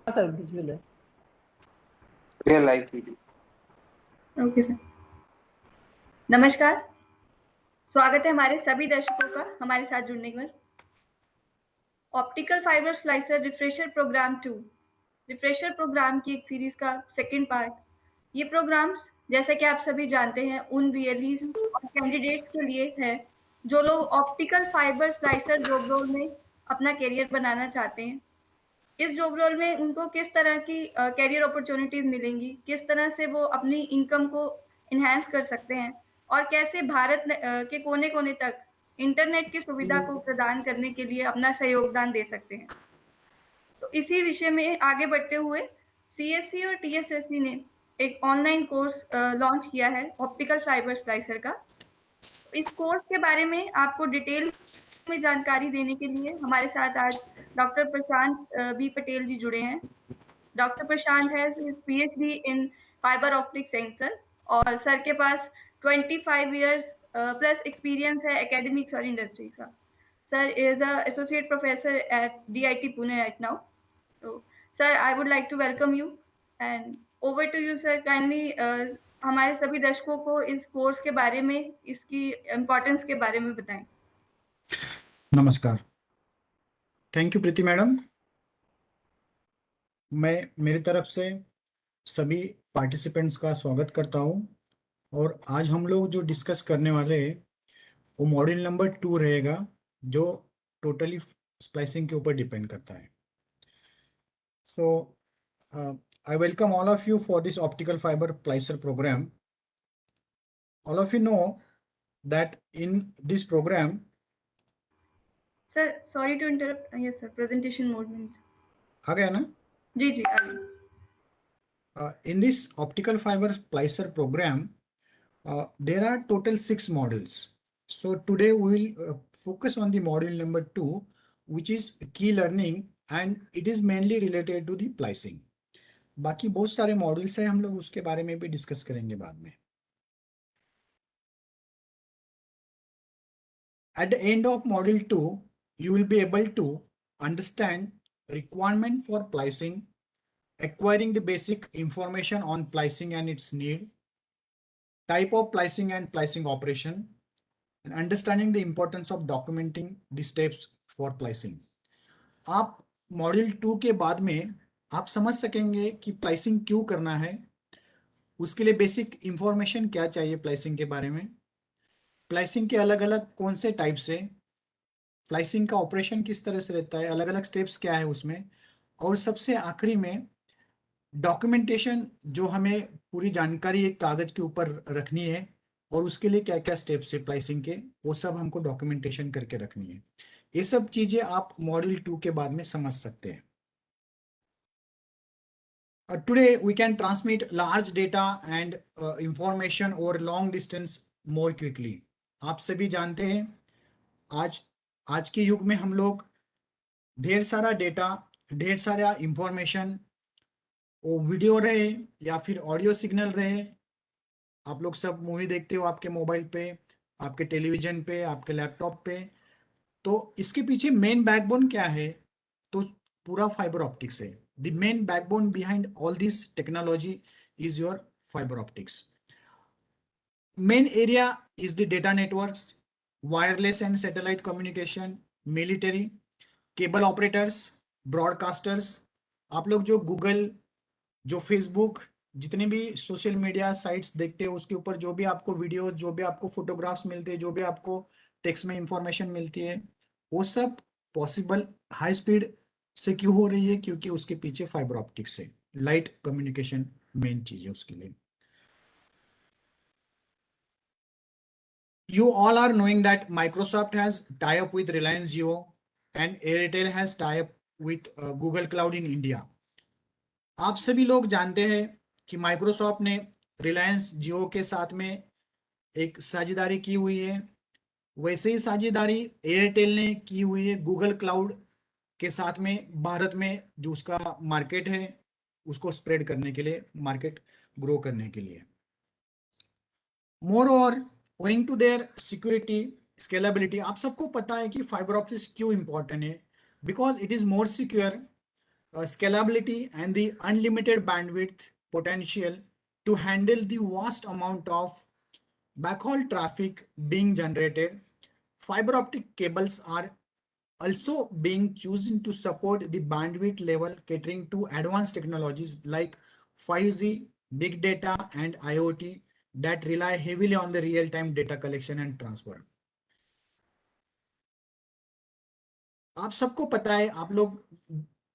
Sir visual है। Real life video. Okay sir. नमस्कार, स्वागत है हमारे सभी दर्शकों का हमारे साथ जुड़ने पर। Optical fibre splicer refresher programme 2, refresher programme की एक सीरीज का सेकंड पार्ट। ये प्रोग्राम्स जैसे कि आप सभी जानते हैं उन वीएलईज और कैंडिडेट्स के लिए है जो लोग optical fibre splicer job role में अपना करियर बनाना चाहते हैं। इस जॉब रोल में उनको किस तरह की करियर अपॉर्चुनिटीज मिलेंगी, किस तरह से वो अपनी इनकम को इन्हांस कर सकते हैं और कैसे भारत के कोने कोने तक इंटरनेट की सुविधा को प्रदान करने के लिए अपना सहयोगदान दे सकते हैं। तो इसी विषय में आगे बढ़ते हुए सीएससी और टीएसएससी ने एक ऑनलाइन कोर्स लॉन्च किया है ऑप्टिकल फाइबर स्लाइसर का। इस कोर्स के बारे में आपको डिटेल में जानकारी देने के लिए हमारे साथ आज डॉक्टर प्रशांत बी पटेल जी जुड़े हैं। Doctor Prashant has his PhD in fibre optic sensor और सर के पास 25 इयर्स प्लस एक्सपीरियंस है एकेडमिक्स और इंडस्ट्री का। Sir is a associate professor at DIT Pune right now. तो sir I would like to welcome you and over to you sir. Kindly हमारे सभी दर्शकों को इस कोर्स के बारे में, इसकी इम्पोर्टेंस के बारे में बताएं। नमस्कार, थैंक यू प्रीति मैडम। मैं मेरी तरफ से सभी पार्टिसिपेंट्स का स्वागत करता हूं और आज हम लोग जो डिस्कस करने वाले हैं वो मॉड्यूल नंबर 2 रहेगा जो टोटली स्प्लाइसिंग के ऊपर डिपेंड करता है। So I welcome all of you for this optical fibre splicer programme. All of you know that in this programme sir sorry to interrupt, yes sir presentation mode में आ गया ना? जी जी आ गई। In this optical fiber splicer program, there are total 6 modules. So today we will focus on the module number 2, which is key learning, and it is mainly related to the splicing. बाकी बहुत सारे modules हैं, हम लोग उसके बारे में भी डिस्कस करेंगे बाद में। At the end of module 2, you will be able to understand requirement for splicing, acquiring the basic information on splicing and its need, type of splicing and splicing operation, and understanding the importance of documenting the steps for splicing. आप module 2 के बाद में आप समझ सकेंगे कि splicing क्यों करना है, उसके लिए बेसिक इंफॉर्मेशन क्या चाहिए स्प्लाइसिंग के बारे में, स्प्लाइसिंग के अलग अलग कौन से टाइप्स है, स्प्लाइसिंग का ऑपरेशन किस तरह से रहता है, अलग अलग स्टेप्स क्या है उसमें, और सबसे आखिरी में डॉक्यूमेंटेशन, जो हमें पूरी जानकारी एक कागज के ऊपर रखनी है और उसके लिए क्या क्या स्टेप्स है स्प्लाइसिंग के, वो सब हमको डॉक्यूमेंटेशन करके रखनी है। ये सब चीजें आप मॉड्यूल 2 के बाद में समझ सकते हैं। Today we can transmit large data and information over long distance more quickly. आप सभी जानते हैं आज के युग में हम लोग ढेर सारा डेटा, ढेर सारा इंफॉर्मेशन, वो वीडियो रहे या फिर ऑडियो सिग्नल रहे, आप लोग सब मूवी देखते हो आपके मोबाइल पे, आपके टेलीविजन पे, आपके लैपटॉप पे, तो इसके पीछे मेन बैकबोन क्या है? तो पूरा फाइबर ऑप्टिक्स है। The main backbone behind all this technology is your fibre optics. Main area is the data networks, wireless and satellite communication, military, cable operators, broadcasters. आप लोग जो गूगल, जो फेसबुक, जितने भी सोशल मीडिया साइट्स देखते हो उसके ऊपर जो भी आपको वीडियो, जो भी आपको फोटोग्राफ्स मिलते हैं, जो भी आपको टेक्स्ट में इंफॉर्मेशन मिलती है, वो सब पॉसिबल हाई स्पीड से क्यों हो रही है? क्योंकि उसके पीछे फाइबर ऑप्टिक्स है। लाइट कम्युनिकेशन मेन चीज है उसके लिए। You all are knowing that Microsoft has tie up with Reliance Jio and Airtel has tie up with Google Cloud in India. आप सभी लोग जानते हैं कि माइक्रोसॉफ्ट ने रिलायंस जियो के साथ में एक साझेदारी की हुई है, वैसे ही साझेदारी एयरटेल ने की हुई है गूगल क्लाउड के साथ में, भारत में जो उसका मार्केट है उसको स्प्रेड करने के लिए, मार्केट ग्रो करने के लिए। More owing to their security, scalability, आप सबको पता है कि फाइबर ऑप्टिक्स क्यों इंपॉर्टेंट है, because it is more secure, scalability and the unlimited bandwidth potential to handle the vast amount of backhaul traffic being generated. Fiber optic cables are also being chosen to support the bandwidth level catering to advanced technologies like 5G, big data and IoT that rely heavily on the real-time data collection and transfer. आप सबको पता है, आप लोग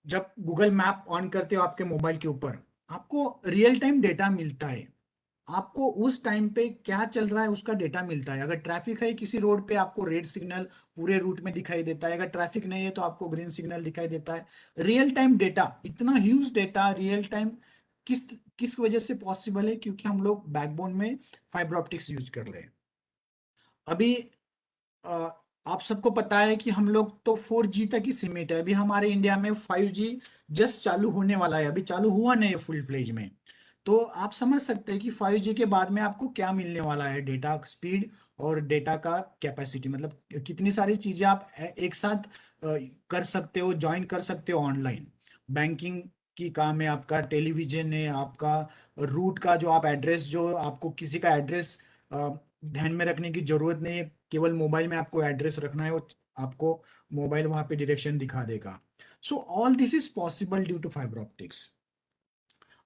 जब Google map on करते हो आपके मोबाइल के ऊपर, आपको रियल टाइम डेटा मिलता है, आपको उस टाइम पे क्या चल रहा है उसका डेटा मिलता है। अगर ट्रैफिक है किसी रोड पे आपको रेड सिग्नल पूरे रूट में दिखाई देता है, अगर ट्रैफिक नहीं है तो आपको ग्रीन सिग्नल दिखाई देता है। रियल टाइम डेटा, इतना ह्यूज डेटा रियल टाइम किस किस वजह से पॉसिबल है? क्योंकि हम लोग बैकबोन में फाइबर ऑप्टिक्स यूज कर रहे हैं। अभी आप सबको पता है कि हम लोग तो 4G तक ही सीमित है। अभी हमारे इंडिया में 5G जस्ट चालू होने वाला है, अभी चालू हुआ नहीं है फुल फ्लेज में। तो आप समझ सकते हैं कि 5G के बाद में आपको क्या मिलने वाला है, डेटा स्पीड और डेटा का कैपेसिटी, मतलब कितनी सारी चीजें आप एक साथ कर सकते हो, ज्वाइन कर सकते हो ऑनलाइन। बैंकिंग की काम है आपका, टेलीविजन है आपका, रूट का जो आप एड्रेस, जो आपको किसी का एड्रेस ध्यान में रखने की जरूरत नहीं है, केवल मोबाइल में आपको एड्रेस रखना है, वो आपको मोबाइल वहां पे डायरेक्शन दिखा देगा। So all this is possible due to fibre optics.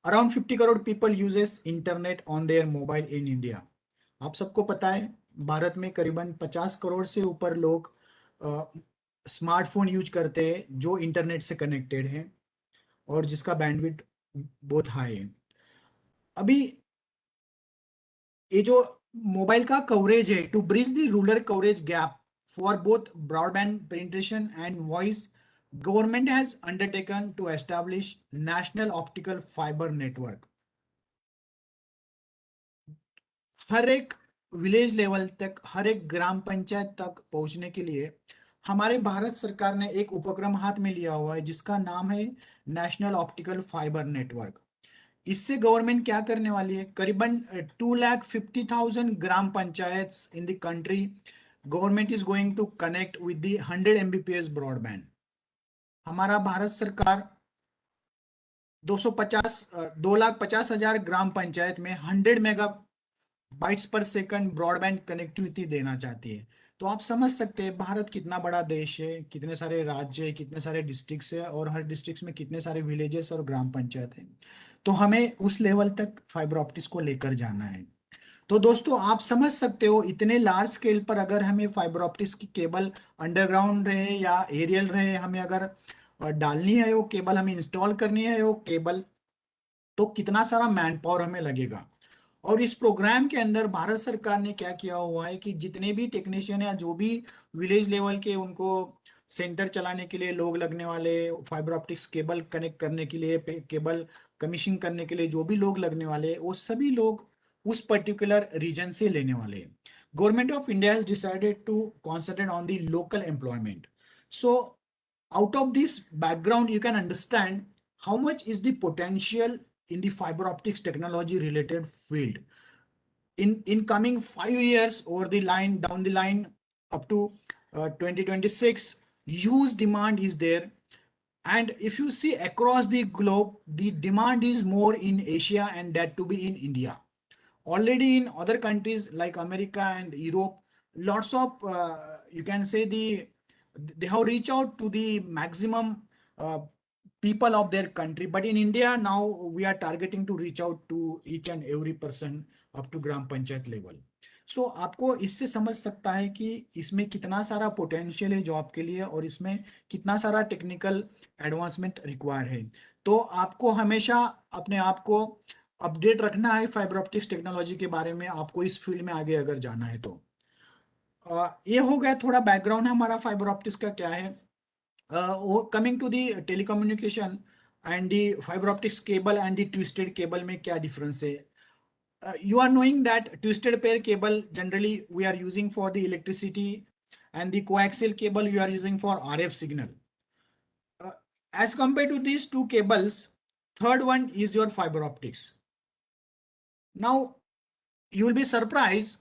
Around 50 crore people uses internet on their mobile in India. आप सबको पता है भारत में करीबन 50 करोड़ से ऊपर लोग स्मार्टफोन यूज करते हैं जो इंटरनेट से कनेक्टेड है और जिसका बैंडविड्थ बहुत हाई है। अभी ये जो मोबाइल का कवरेज है, to bridge the rural coverage gap for both broadband penetration and voice, government has undertaken to establish national optical fibre network. हर एक विलेज लेवल तक, हर एक ग्राम पंचायत तक पहुंचने के लिए हमारे भारत सरकार ने एक उपक्रम हाथ में लिया हुआ है जिसका नाम है नेशनल ऑप्टिकल फाइबर नेटवर्क। इससे गवर्नमेंट क्या करने वाली है, करीबन 2,50,000 gram panchayat in the country government is going to connect with the 100 Mbps broadband. हमारा भारत सरकार 2,50,000 ग्राम पंचायत में 100 मेगाबाइट्स पर सेकंड ब्रॉडबैंड कनेक्टिविटी देना चाहती है। तो आप समझ सकते हैं भारत कितना बड़ा देश है, कितने सारे राज्य है, कितने सारे डिस्ट्रिक्ट्स है और हर डिस्ट्रिक्ट में कितने सारे विलेजेस और ग्राम पंचायत है। तो हमें उस लेवल तक फाइबर ऑप्टिक्स को लेकर जाना है। तो दोस्तों आप समझ सकते हो इतने लार्ज स्केल पर अगर हमें फाइबर ऑप्टिक्स की केबल अंडरग्राउंड रहे या एरियल रहे, हमें अगर डालनी है वो केबल, हमें इंस्टॉल करनी है वो केबल, तो कितना सारा मैन पावर हमें लगेगा। और इस प्रोग्राम के अंदर भारत सरकार ने क्या किया हुआ है कि जितने भी टेक्नीशियन या जो भी विलेज लेवल के उनको सेंटर चलाने के लिए लोग लगने वाले, फाइबर ऑप्टिक्स केबल कनेक्ट करने के लिए, केबल कमीशन करने के लिए जो भी लोग लगने वाले, वो सभी लोग उस पर्टिकुलर रीजन से लेने वाले हैं। Government of India has decided to concentrate on the local employment. So out of this background you can understand how much is the potential in the fiber optics technology related field in coming 5 years over the line, down the line up to 2026, huge demand is there. And if you see across the globe, the demand is more in Asia and that to be in India. Already in other countries like America and Europe, lots of you can say they have reached out to the maximum people of their country, but in India now we are targeting to reach out to each and every person up to gram panchayat level. So आपको इससे समझ सकता है कि इसमें कितना सारा potential है जॉब के लिए और इसमें कितना सारा टेक्निकल एडवांसमेंट रिक्वायर है। तो आपको हमेशा अपने आप को अपडेट रखना है फाइबर ऑप्टिक्स टेक्नोलॉजी के बारे में, आपको इस फील्ड में आगे अगर जाना है तो। ये हो गया थोड़ा बैकग्राउंड हमारा फाइबर ऑप्टिक्स का क्या है। Coming to the telecommunication and the fibre optics cable and the twisted cable में क्या डिफरेंस है। You are knowing that twisted pair cable generally we are using for the electricity and the coaxial cable you are using for RF signal. As compared to these two cables, third one is your fiber optics. Now you will be surprised,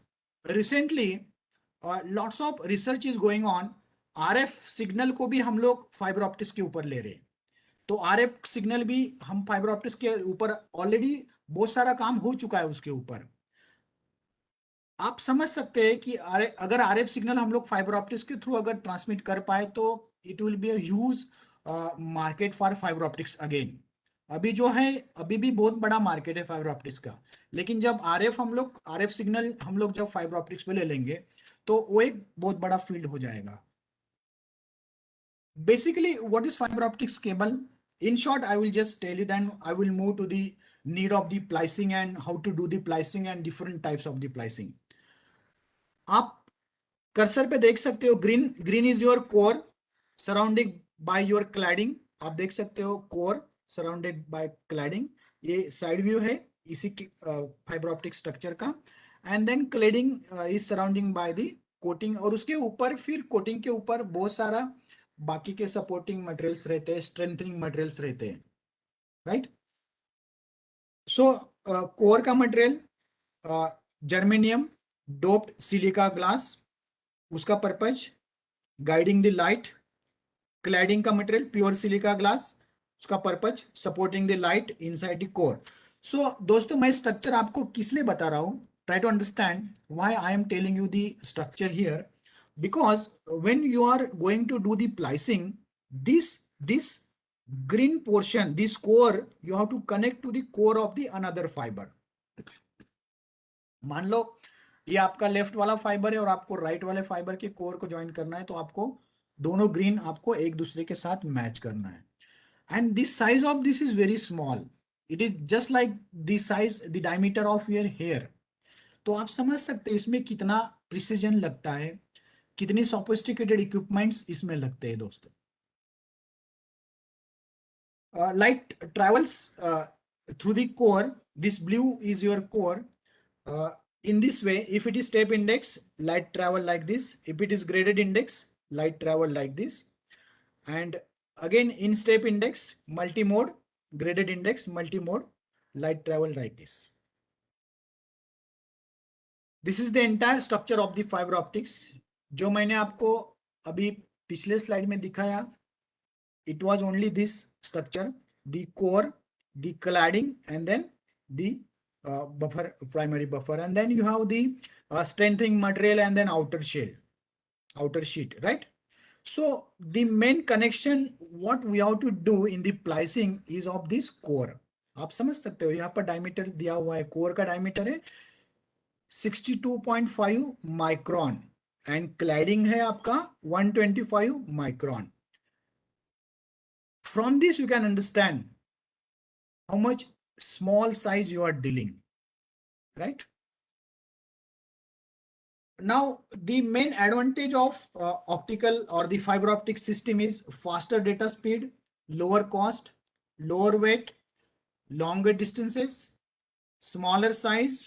recently lots of research is going on, RF signal को भी हम लोग fiber optics के ऊपर ले रहे हैं। तो आरएफ सिग्नल भी हम फाइबर ऑप्टिक्स के ऊपर ऑलरेडी बहुत सारा काम हो चुका है उसके ऊपर। आप समझ सकते हैं कि अगर आरएफ सिग्नल हम लोग फाइबर ऑप्टिक्स के थ्रू अगर ट्रांसमिट कर पाए तो it will be a huge market for fibre optics again. अभी जो है अभी भी बहुत बड़ा मार्केट है फाइबर ऑप्टिक्स का, लेकिन जब आरएफ सिग्नल हम लोग जब फाइबर ऑप्टिक्स पे ले लेंगे तो वो एक बहुत बड़ा फील्ड हो जाएगा। Basically, what is fiber optics cable? In short, I will just tell you, then I will move to the need of the splicing and how to do the splicing and different types of the splicing. आप cursor पे देख सकते हो green is your core surrounding by your cladding. आप देख सकते हो core surrounded by cladding, ये साइड व्यू है इसी फाइबर ऑप्टिक स्ट्रक्चर का। And then cladding is surrounding by the coating, और उसके ऊपर फिर कोटिंग के ऊपर बहुत सारा बाकी के सपोर्टिंग मटेरियल्स रहते हैं, स्ट्रेंथनिंग मटेरियल्स रहते हैं, राइट। सो कोर का material germanium doped silica glass, उसका purpose guiding the light. Cladding का मटेरियल प्योर सिलिका ग्लास, उसका purpose supporting the light inside the core. So दोस्तों मैं स्ट्रक्चर आपको किस लिए बता रहा हूं, try to understand why I am telling you the structure here, because when you are going to do the splicing, this green portion, this core, you have to connect to the core of the another fiber. मान लो ये आपका left वाला fibre है और आपको right वाले fibre के core को ज्वाइन करना है, तो आपको दोनों ग्रीन आपको एक दूसरे के साथ मैच करना है। And this size of this is very small, it is just like the size the diameter of your hair. तो आप समझ सकते हैं इसमें कितना प्रिसीजन लगता है, कितनी सोफिस्टिकेटेड इक्विपमेंट्स इसमें लगते हैं दोस्तों। Light travels through the core, this blue is your core. In this way, if it is step index, light travel like this. If it is graded index, light travel like this. And again in step index, multi-mode, graded index, multi-mode, light travel like this. This is the entire structure of the fiber optics. जो मैंने आपको अभी पिछले slide में दिखाया, it was only this structure, the core, the cladding, and then the buffer, primary buffer, and then you have the strengthening material and then outer shell, outer sheet, right? So the main connection what we have to do in the splicing is of this core. आप समझ सकते हो यहाँ पर diameter दिया हुआ है, core का डायमीटर है 62.5 माइक्रोन एंड क्लैडिंग है आपका 125 micron. From this you can understand how much small size you are dealing, right? Now the main advantage of optical or the fiber optic system is faster data speed, lower cost, lower weight, longer distances, smaller size,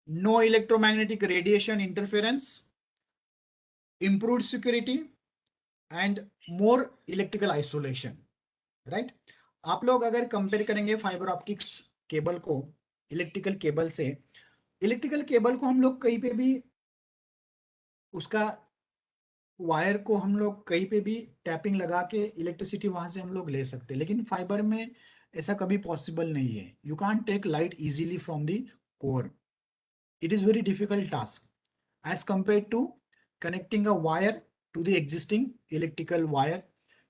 no electromagnetic radiation interference, improved security, and more electrical isolation, right? आप लोग अगर compare करेंगे fibre optics cable को electrical cable से, electrical cable को हम लोग कहीं पे भी उसका वायर को हम लोग कहीं पे भी टैपिंग लगा के इलेक्ट्रिसिटी वहां से हम लोग ले सकते हैं, लेकिन फाइबर में ऐसा कभी पॉसिबल नहीं है। You can't take light easily from the core, it is very difficult task as compare to connecting a wire to the existing electrical wire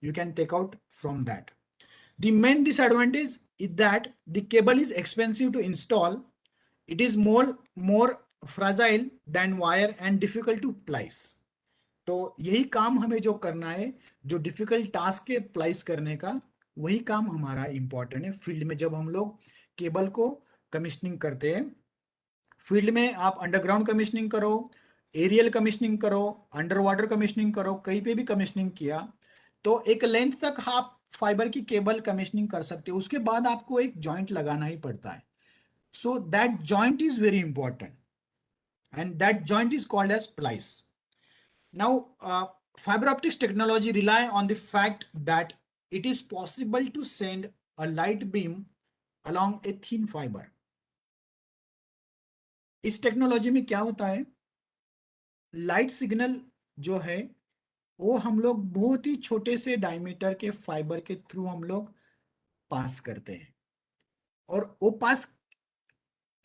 you can take out from that. The main disadvantage is that the cable is expensive to install, it is more fragile than wire and difficult to splice. तो यही काम हमें जो करना है, जो difficult task है splice करने का, वही काम हमारा इंपॉर्टेंट है फील्ड में। जब हम लोग केबल को कमिश्निंग करते हैं फील्ड में, आप अंडरग्राउंड कमिश्निंग करो, एरियल कमिश्निंग करो, अंडर वाटर कमिश्निंग करो, कहीं पे भी कमिश्निंग किया तो एक लेंथ तक आप फाइबर की केबल कमिश्निंग कर सकते हो, उसके बाद आपको एक जॉइंट लगाना ही पड़ता है। So that joint is very important and that joint is called as splice. Now fiber optics technology rely on the fact that it is possible to send a light beam along a thin fiber. इस technology में क्या होता है, light signal जो है वो हम लोग बहुत ही छोटे से डायमीटर के फाइबर के थ्रू हम लोग पास करते हैं। और वो पास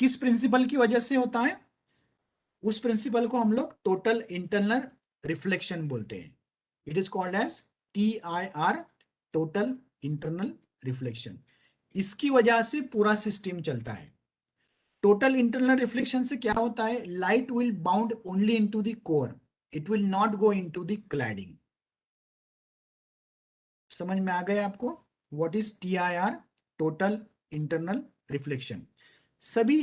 किस प्रिंसिपल की वजह से होता है? उस प्रिंसिपल को हम लोग टोटल इंटरनल रिफ्लेक्शन बोलते हैं। It is called as TIR, total internal reflection. इसकी वजह से पूरा सिस्टम चलता है। टोटल इंटरनल रिफ्लेक्शन से क्या होता है? Light will bound only into the core, it will not go into the cladding. समझ में आ गया आपको? What is TIR? Total internal reflection. सभी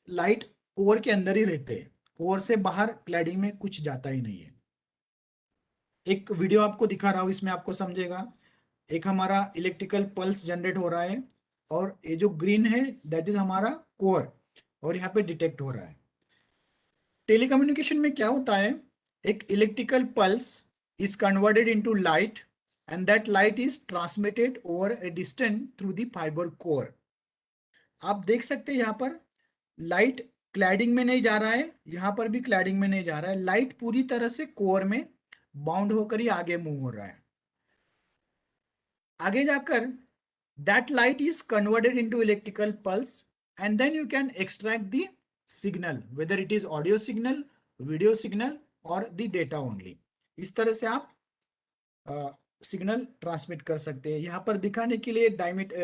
लाइट कोर के अंदर ही रहते हैं, कोर से बाहर क्लैडिंग में कुछ जाता ही नहीं है। एक वीडियो आपको दिखा रहा हूं, इसमें आपको समझेगा। एक हमारा इलेक्ट्रिकल पल्स जनरेट हो रहा है और ये जो ग्रीन है दैट इज हमारा कोर, और यहाँ पे डिटेक्ट हो रहा है। टेलीकम्युनिकेशन में क्या होता है? एक electrical pulse is converted into light and that light is transmitted over A distance through the fibre core. आप देख सकते हैं यहाँ पर लाइट क्लैडिंग में नहीं जा रहा है, यहाँ पर भी क्लैडिंग में नहीं जा रहा है, लाइट पूरी तरह से कोर में बाउंड होकर ही आगे मूव हो रहा है। आगे जाकर that light is converted into electrical pulse and then you can extract the signal, whether it is audio signal, video signal or the data only। इस तरह से आप सिग्नल ट्रांसमिट कर सकते हैं। यहाँ पर दिखाने के लिए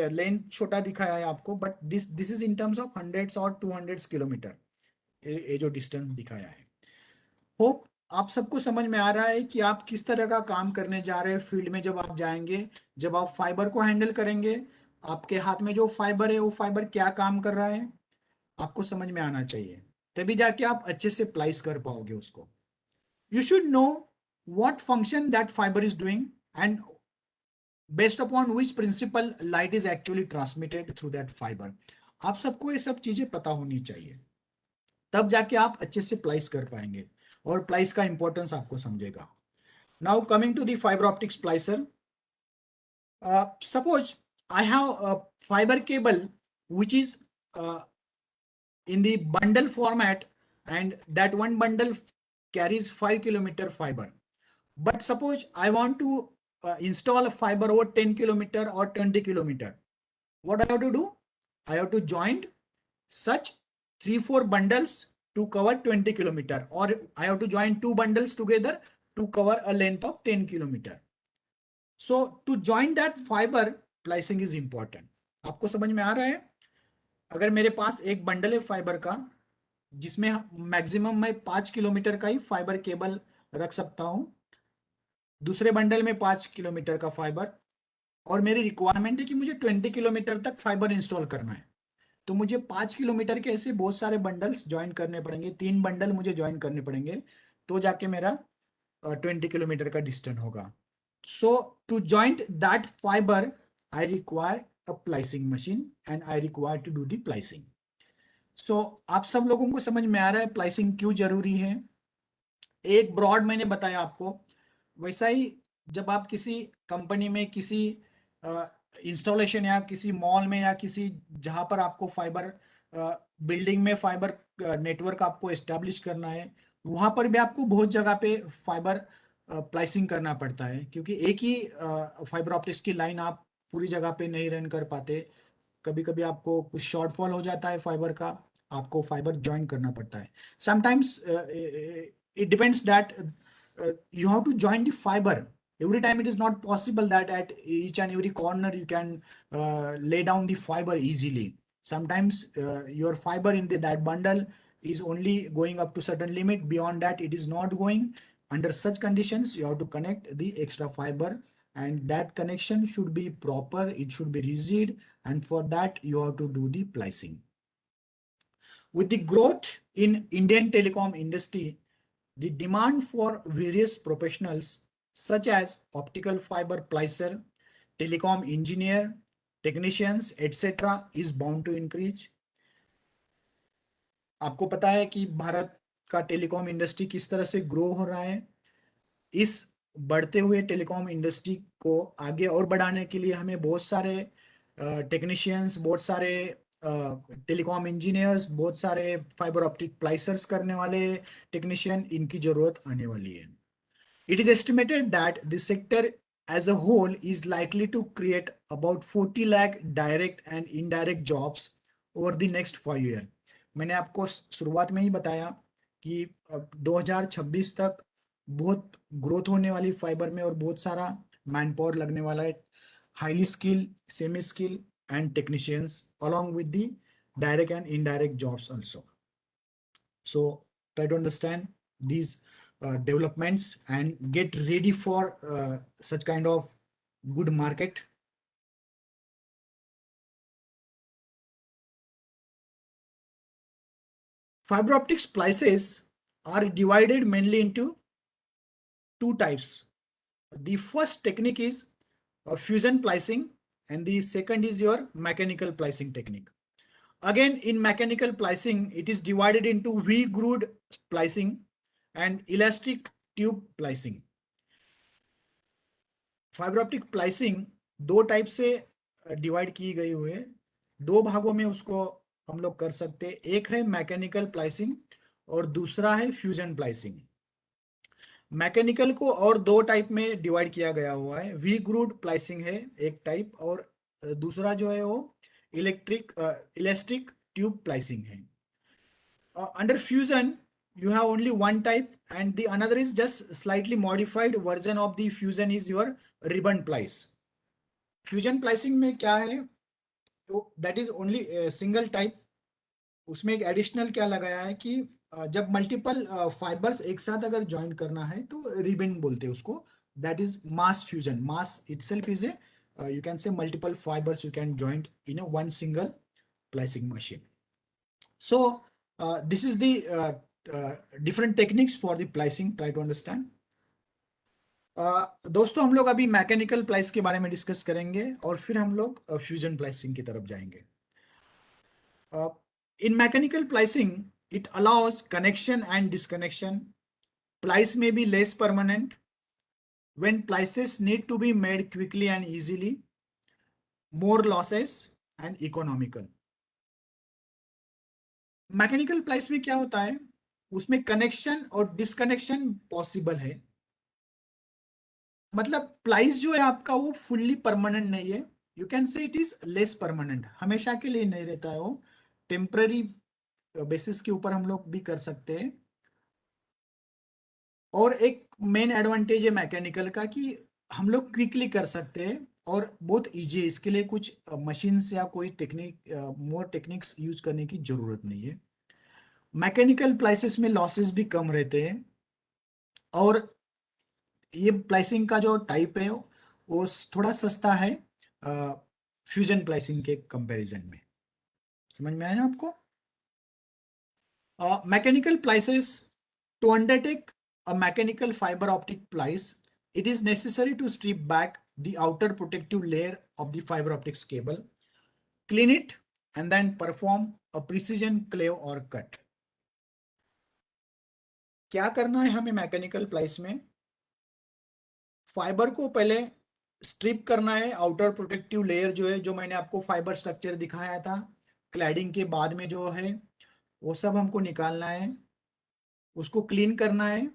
लेंथ छोटा दिखाया है आपको, but this is in terms of hundreds और 200 किलोमीटर, ये जो डिस्टेंस दिखाया है। होप आप सबको समझ में आ रहा है कि आप किस तरह का काम करने जा रहे हैं फील्ड में। जब आप जाएंगे, जब आप फाइबर को हैंडल करेंगे, आपके हाथ में जो फाइबर है वो फाइबर क्या काम कर रहा है आपको समझ में आना चाहिए, तभी जाके आप अच्छे से प्लेस कर पाओगे उसको। You should know what function that fibre is doing and based upon which principle light is actually transmitted through that fibre. आप सबको ये सब चीजें पता होनी चाहिए, तब जाके आप अच्छे से प्लेस कर पाएंगे और प्लेस का इंपॉर्टेंस आपको समझेगा। Now coming to the fibre optic splicer, suppose I have a fiber cable which is in the bundle format, and that one bundle carries 5 kilometer fiber. But suppose I want to install a fiber over 10 kilometer or 20 kilometer. What I have to do? I have to join such 3-4 bundles to cover 20 kilometer, or I have to join 2 bundles together to cover a length of 10 kilometer. So to join that fiber, splicing is important. आपको समझ में आ रहा है? अगर मेरे पास एक bundle है fibre का, जिसमें मैक्सिमम मैं 5 किलोमीटर का ही फाइबर केबल रख सकता हूं, दूसरे बंडल में 5 किलोमीटर का फाइबर, और मेरी रिक्वायरमेंट है कि मुझे 20 किलोमीटर तक फाइबर इंस्टॉल करना है, तो मुझे 5 किलोमीटर के ऐसे बहुत सारे बंडल्स ज्वाइन करने पड़ेंगे, 3 बंडल मुझे ज्वाइन करने पड़ेंगे, तो जाके मेरा 20 किलोमीटर का डिस्टेंस होगा। So to join that fiber, I require a splicing machine and I require to do the splicing. So आप सब लोगों को समझ में आ रहा है splicing क्यों जरूरी है? एक ब्रॉड मैंने बताया आपको, वैसा ही जब आप किसी कंपनी में किसी इंस्टॉलेशन या किसी मॉल में या किसी जहां पर आपको फाइबर बिल्डिंग में फाइबर नेटवर्क आपको एस्टेब्लिश करना है, वहां पर भी आपको बहुत जगह पे फाइबर प्लाइसिंग करना पड़ता है, क्योंकि एक ही फाइबर ऑप्टिक्स की लाइन आप पूरी जगह पे नहीं रन कर पाते। कभी कभी आपको कुछ शॉर्टफॉल हो जाता है फाइबर का, आपको फाइबर ज्वाइन करना पड़ता है। Sometimes it depends that you have to join the fiber. Every time it is not possible that at each and every corner you can lay down the fiber easily. Sometimes your fiber in that bundle is only going up to certain limit. Beyond that it is not going. Under such conditions you have to connect the extra fiber, and that connection should be proper, it should be rigid, and for that you have to do the splicing. With the growth in Indian telecom industry, the demand for various professionals such as optical fiber splicer, telecom engineer, technicians, etc. is bound to increase. आपको पता है कि भारत का telecom industry किस तरह से grow हो रहा है। इस बढ़ते हुए टेलीकॉम इंडस्ट्री को आगे और बढ़ाने के लिए हमें बहुत सारे टेक्नीशियंस, बहुत सारे टेलीकॉम इंजीनियर्स, बहुत सारे फाइबर ऑप्टिक स्प्लाइसर्स करने वाले टेक्नीशियन, इनकी जरूरत आने वाली है। It is estimated that the sector as a whole is likely to create about 40 lakh direct and indirect jobs over the next 5 year. मैंने आपको शुरुआत में ही बताया कि 2026 तक बहुत ग्रोथ होने वाली फाइबर में और बहुत सारा मैन पावर लगने वाला है, highly skill, semi skill and technicians along with the direct and indirect jobs also. So try to understand these developments and get ready for such kind of good market. Fiber optic splices are divided mainly into two types. The first technique is fusion splicing and the second is your mechanical splicing technique. Again, in mechanical splicing, it is divided into V-grooved splicing and elastic tube splicing. Fibre optic splicing दो type से divide की गई हुई है, दो भागों में उसको हम लोग कर सकते हैं. एक है मैकेनिकल स्प्लाइसिंग और दूसरा है फ्यूजन स्प्लाइसिंग. मैकेनिकल को और दो टाइप में डिवाइड किया गया हुआ है. वी ग्रूव्ड स्प्लाइसिंग है एक टाइप और दूसरा जो है वो इलास्टिक ट्यूब स्प्लाइसिंग है. Under fusion you have only one type and the another is just slightly modified version of the fusion is your ribbon splice. Fusion splicing में क्या है, तो that is only single type. उसमें एक additional क्या लगाया है कि जब मल्टीपल फाइबर्स एक साथ अगर ज्वाइन करना है तो रिबन बोलते हैं उसको. That is mass fusion. Mass itself is a you can say multiple fibers you can join in a one single splicing machine. So this is the different techniques for the splicing. Try to understand. दोस्तों हम लोग अभी mechanical splice के बारे में discuss करेंगे और फिर हम लोग फ्यूजन स्प्लाइसिंग की तरफ जाएंगे. In mechanical splicing, it allows connection and disconnection. Splice may be less permanent when splices need to be made quickly and easily, more losses and economical. Mechanical splice में क्या होता है, उसमें कनेक्शन और disconnection possible है. मतलब splice जो है आपका वो फुल्ली परमानेंट नहीं है. You can say it is less permanent, हमेशा के लिए नहीं रहता है, वो टेम्पररी बेसिस के ऊपर हम लोग भी कर सकते हैं. और एक मेन एडवांटेज है मैकेनिकल का कि हम लोग क्विकली कर सकते हैं और बहुत इजी है. इसके लिए कुछ मशीन्स या कोई टेक्निक मोर टेक्निक्स यूज करने की जरूरत नहीं है. मैकेनिकल स्प्लाइसेस में लॉसेस भी कम रहते हैं और ये स्प्लाइसिंग का जो टाइप है वो थोड़ा सस्ता है फ्यूजन स्प्लाइसिंग के कंपैरिजन में. समझ में आया आपको? Mechanical splices, to undertake a mechanical fiber optic splice, it is necessary to strip back the outer protective layer of the fiber optics cable, clean it, and then perform a precision clave or cut. क्या करना है हमें mechanical splice में? Fibre को पहले strip करना है. Outer protective layer जो है, जो मैंने आपको फाइबर स्ट्रक्चर दिखाया था क्लैडिंग के बाद में जो है, वो सब हमको निकालना है. उसको क्लीन करना है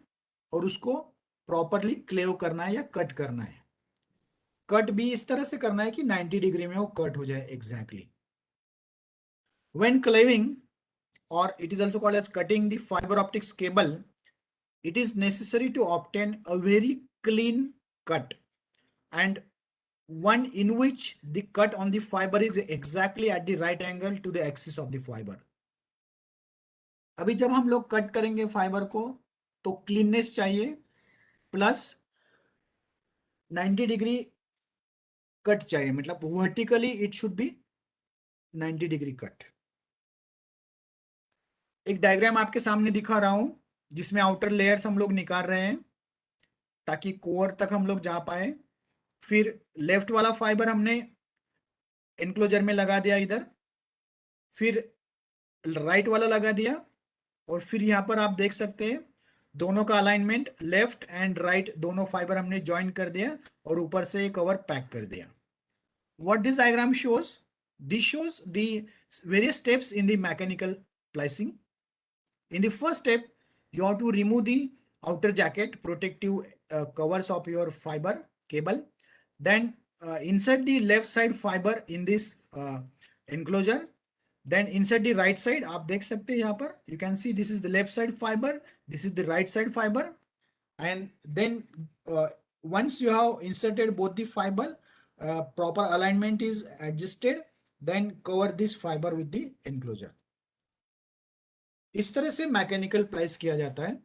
और उसको प्रॉपरली क्लेव करना है या कट करना है. कट भी इस तरह से करना है कि 90 डिग्री में वो कट हो जाए एग्जैक्टली. व्हेन क्लेविंग और it is also called as cutting the fibre optics cable, it is necessary to obtain a very clean cut and one in which the cut on the fiber is exactly at the right angle to the axis of the fiber. अभी जब हम लोग cut करेंगे fibre को तो cleanness चाहिए plus 90 degree cut चाहिए. मतलब vertically it should be 90 degree cut. एक डायग्राम आपके सामने दिखा रहा हूं जिसमें आउटर लेयर्स हम लोग निकाल रहे हैं ताकि कोर तक हम लोग जा पाए. फिर लेफ्ट वाला फाइबर हमने एनक्लोजर में लगा दिया इधर, फिर राइट वाला लगा दिया और फिर यहाँ पर आप देख सकते हैं दोनों का अलाइनमेंट लेफ्ट एंड राइट दोनों फाइबर हमने ज्वाइन कर दिया और ऊपर से कवर पैक कर दिया. What this diagram shows? This shows the various steps in the mechanical splicing. In the first step you have to remove the outer jacket protective covers of your fiber cable. Then insert the left side fiber in this enclosure, then insert the right side. आप देख सकते हैं यहाँ पर, you can see this is the left side fiber, this is the right side fiber, and then once you have inserted both the fiber, proper alignment is adjusted, then cover this fiber with the enclosure. इस तरह से mechanical प्लाइस किया जाता है.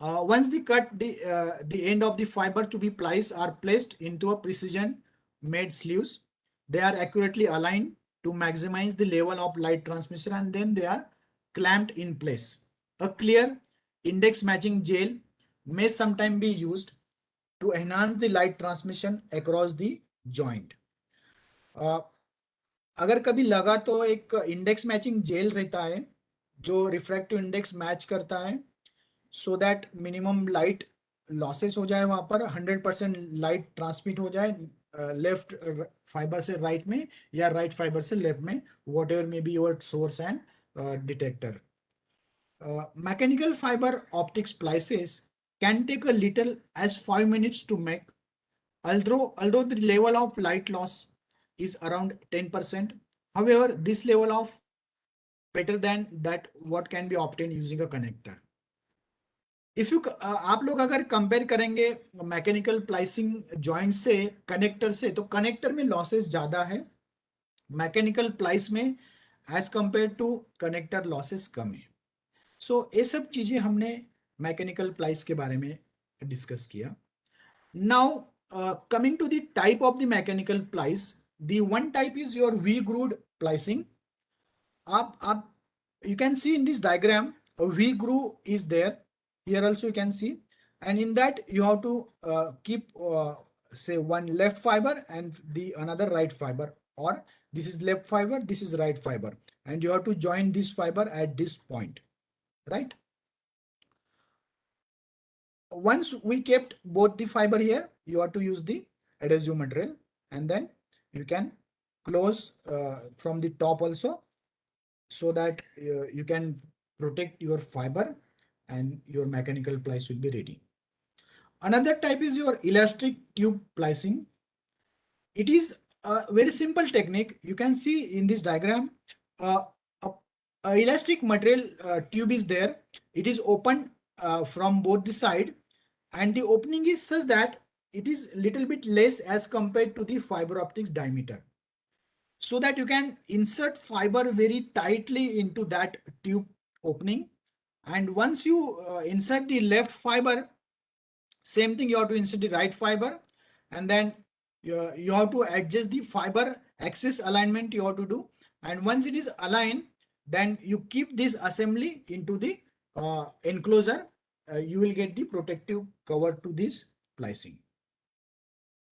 Once the end of the fiber to be placed are placed into a precision made sleeves, they are accurately aligned to maximize the level of light transmission, and then they are clamped in place. A clear index matching gel may sometimes be used to enhance the light transmission across the joint. अगर कभी लगा तो एक index matching jail रहता है जो refractive index match करता है, so that minimum light losses हो जाए, वहां पर 100% लाइट ट्रांसमिट हो जाए लेफ्ट फाइबर से राइट में या राइट फाइबर से लेफ्ट में, what ever may be your source and detector. Mechanical fibre optic splices can take a little as 5 minutes to make, although the level of light loss is around 10%. However, this level of better than that what can be obtained using a connector. If you आप लोग अगर compare करेंगे mechanical प्लाइसिंग joint से connector से, तो connector में losses ज्यादा है, मैकेनिकल प्लाइस में as compare to connector losses कम है. सो ये सब चीजें हमने मैकेनिकल प्लाइस के बारे में डिस्कस किया. Now coming to the type of the mechanical splice, the one type is your V grooved splicing. आप you can see in this diagram a V groove is there. Here also you can see, and in that you have to keep say one left fiber and the another right fiber, or this is left fiber, this is right fiber, and you have to join this fiber at this point, right? Once we kept both the fiber here, you have to use the adhesive material, and then you can close from the top also, so that you can protect your fiber and your mechanical plies will be ready. Another type is your elastic tube plicing. It is a very simple technique. You can see in this diagram, a elastic material tube is there. It is open from both the side, and the opening is such that it is little bit less as compared to the fiber optics diameter, so that you can insert fiber very tightly into that tube opening. And once you insert the left fiber, same thing, you have to insert the right fiber, and then you have to adjust the fiber axis alignment you have to do. And once it is aligned, then you keep this assembly into the enclosure. You will get the protective cover to this plicing.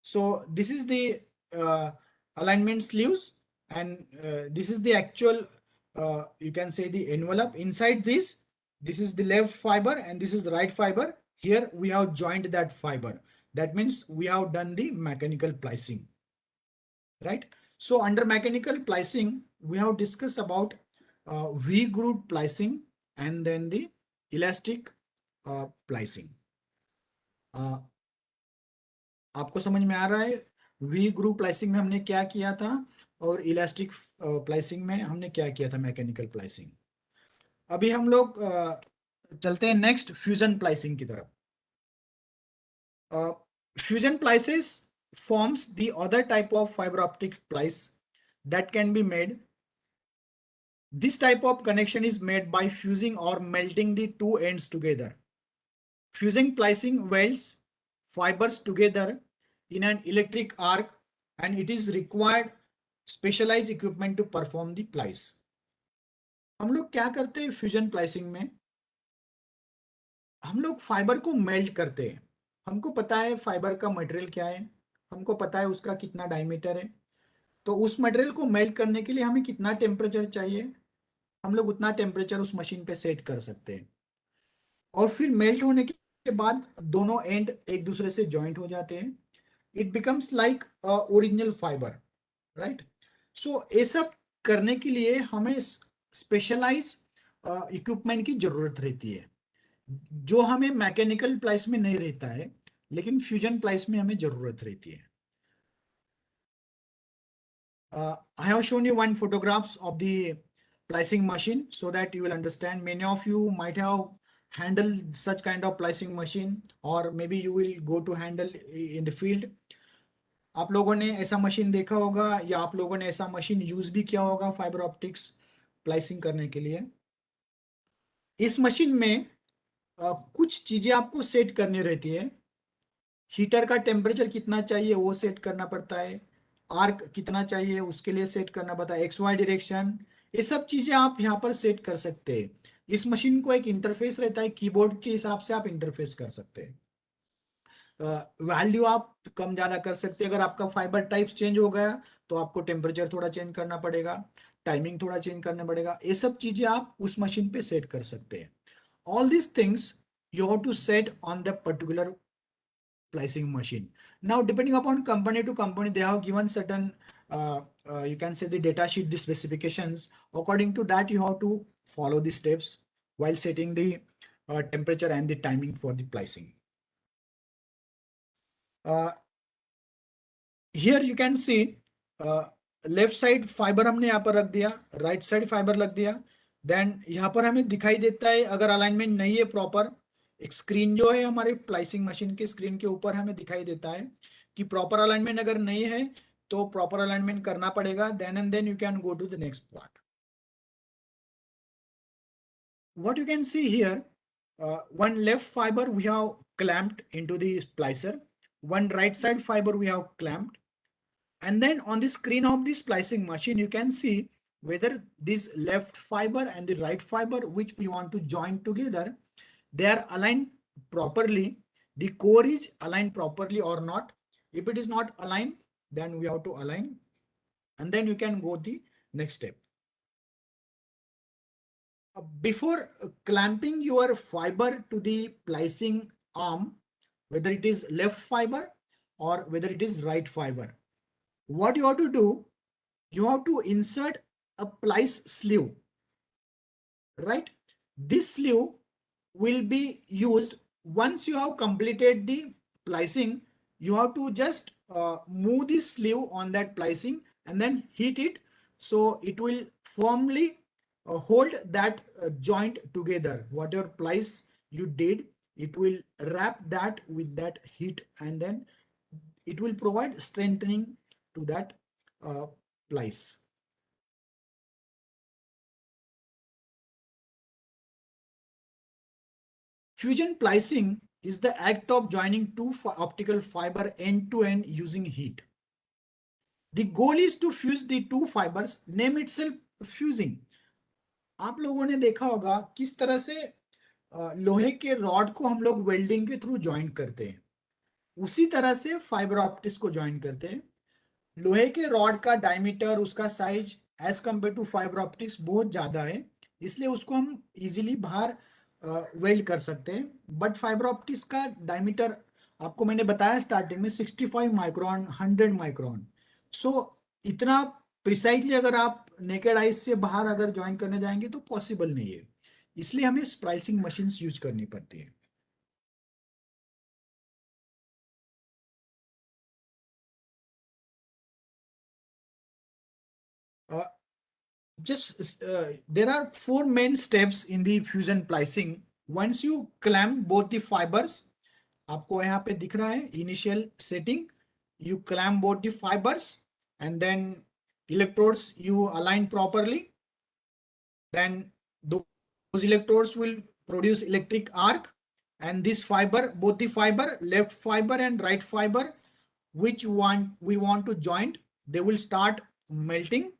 So this is the alignment sleeves, and this is the actual you can say the envelope. Inside this is the left fiber and this is the right fiber. Here we have joined that fiber. That means we have done the mechanical plicing, right? So under mechanical plicing, we have discussed about V groove plicing and then the elastic plicing. आपको समझ में आ रहा है we groove प्लाइसिंग में हमने क्या किया था और इलास्टिक प्लाइसिंग में हमने क्या किया था मैकेनिकल प्लाइसिंग. अभी हम लोग चलते हैं नेक्स्ट फ्यूजन प्लाइसिंग की तरफ. Fusion splices forms the other type of fiber optic plies that can be made. This type of connection is made by fusing or melting the two ends together. Fusing plicing welds fibers together in an electric arc, and it is required specialized equipment to perform the plies. हम लोग क्या करते हैं fusion प्लाइसिंग में, हम लोग fibre को melt करते हैं. हमको पता है फाइबर का मटेरियल क्या है, हमको पता है उसका कितना डायमीटर है, तो उस मटेरियल को मेल्ट करने के लिए हमें कितना टेम्परेचर चाहिए, हम लोग उतना टेम्परेचर उस मशीन पे सेट कर सकते हैं. और फिर मेल्ट होने के बाद दोनों एंड एक दूसरे से जॉइंट हो जाते हैं. It becomes like original fibre, right? So ये सब करने के लिए हमें स्पेशलाइज इक्विपमेंट की जरूरत रहती है, जो हमें मैकेनिकल प्लाइस में नहीं रहता है, लेकिन फ्यूजन प्लाइस में हमें जरूरत रहती है. I have shown you one photographs of the plicing machine so that you will understand. Many of you might have handled such kind of plicing machine, or maybe you will go to handle in the field. आप लोगों ने ऐसा machine देखा होगा या आप लोगों ने ऐसा मशीन यूज भी किया होगा फाइबर ऑप्टिक्स प्लाइसिंग करने के लिए। इस मशीन में कुछ चीजें आपको सेट करनी रहती है। हीटर का टेम्परेचर कितना चाहिए वो सेट करना पड़ता है, आर्क कितना चाहिए उसके लिए सेट करना पड़ता है, एक्स वाई डायरेक्शन, ये सब चीजें आप यहाँ पर सेट कर सकते हैं। इस मशीन को एक इंटरफेस रहता है, कीबोर्ड के हिसाब से आप इंटरफेस कर सकते हैं। वैल्यू आप कम ज्यादा कर सकते हैं। अगर आपका फाइबर टाइप चेंज हो गया तो आपको टेम्परेचर थोड़ा चेंज करना पड़ेगा, टाइमिंग थोड़ा चेंज करना पड़ेगा। ये सब चीजें आप उस मशीन पे सेट कर सकते हैं। All this things you have to set on the particular splicing machine. Now depending upon company to company, they have given certain you can say the data sheet, the specifications. According to that you have to follow the steps while setting the temperature and the timing for the splicing. Here you can see left side fibre हमने यहाँ पर रख दिया, right side fibre रख दिया। Then यहाँ पर हमें दिखाई देता है अगर अलाइनमेंट नहीं है प्रॉपर, एक स्क्रीन जो है हमारे प्लाइसिंग मशीन के स्क्रीन के ऊपर हमें दिखाई देता है कि प्रॉपर अलाइनमेंट अगर नहीं है तो प्रॉपर अलाइनमेंट करना पड़ेगा। Then and then you can go to the next part. What you can see here, one left fiber we have clamped into the splicer, one right side fiber we have clamped, and then on the screen of the splicing machine you can see whether this left fiber and the right fiber which we want to join together, they are aligned properly, the core is aligned properly or not. If it is not aligned, then we have to align, and then you can go the next step. Before clamping your fiber to the splicing arm, whether it is left fiber or whether it is right fiber, what you have to do, you have to insert a splice sleeve, right? This sleeve will be used once you have completed the splicing. You have to just move this sleeve on that splicing and then heat it, so it will firmly hold that joint together. Whatever splice you did, it will wrap that with that heat, and then it will provide strengthening to that splice. Fusion splicing is the act of joining two optical fiber end to end using heat. The goal is to fuse the two fibers, name itself fusing. आप लोगों ने देखा होगा किस तरह से लोहे के रॉड को हम लोग वेल्डिंग के थ्रू ज्वाइन करते हैं, उसी तरह से फाइबर ऑप्टिक्स को ज्वाइन करते हैं। लोहे के रॉड का डायमीटर, उसका size as compare to fibre optics बहुत ज्यादा है, इसलिए उसको हम इजीली बाहर वेल्ड कर सकते हैं। बट फाइबर ऑप्टिक्स का डायमीटर आपको मैंने बताया स्टार्टिंग में 65 माइक्रोन, 100 माइक्रोन। सो इतना प्रिसाइजली अगर आप नेकेड आइज से बाहर अगर ज्वाइन करने जाएंगे तो पॉसिबल नहीं है, इसलिए हमें स्प्लाइसिंग मशीन्स यूज करनी पड़ती है। There are 4 main steps in the fusion splicing. Once you clamp both the fibers, आपको यहाँ पे दिख रहा है initial setting, you clamp both the fibers and then electrodes you align properly. Then those electrodes will produce electric arc, and this fiber, both the fiber, left fiber and right fiber, which we want to join, they will start melting,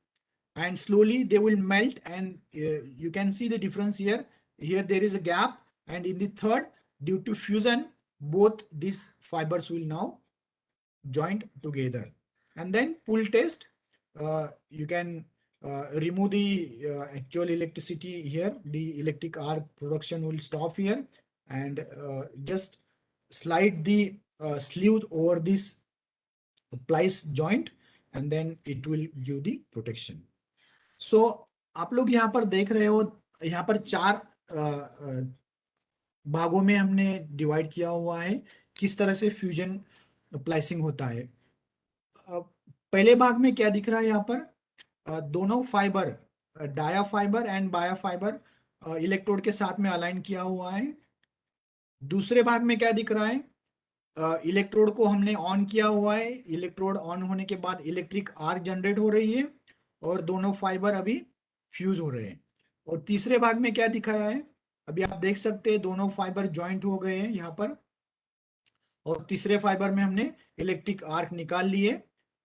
and slowly they will melt, and you can see the difference here. Here there is a gap, and in the third, due to fusion, both these fibers will now joined together. And then pull test, you can remove the actual electricity here, the electric arc production will stop here, and just slide the sleeve over this splice joint, and then it will give the protection. So आप लोग यहाँ पर देख रहे हो, यहाँ पर 4 भागों में हमने डिवाइड किया हुआ है किस तरह से फ्यूजन स्प्लाइसिंग होता है। पहले भाग में क्या दिख रहा है यहाँ पर, दोनों फाइबर डाया फाइबर एंड बाया फाइबर इलेक्ट्रोड के साथ में अलाइन किया हुआ है। दूसरे भाग में क्या दिख रहा है, इलेक्ट्रोड को हमने ऑन किया हुआ है, इलेक्ट्रोड ऑन होने के बाद इलेक्ट्रिक आर्क जनरेट हो रही है और दोनों फाइबर अभी फ्यूज हो रहे हैं। और तीसरे भाग में क्या दिखाया है, अभी आप देख सकते हैं दोनों फाइबर ज्वाइंट हो गए हैं यहाँ पर, और तीसरे फाइबर में हमने इलेक्ट्रिक आर्क निकाल लिए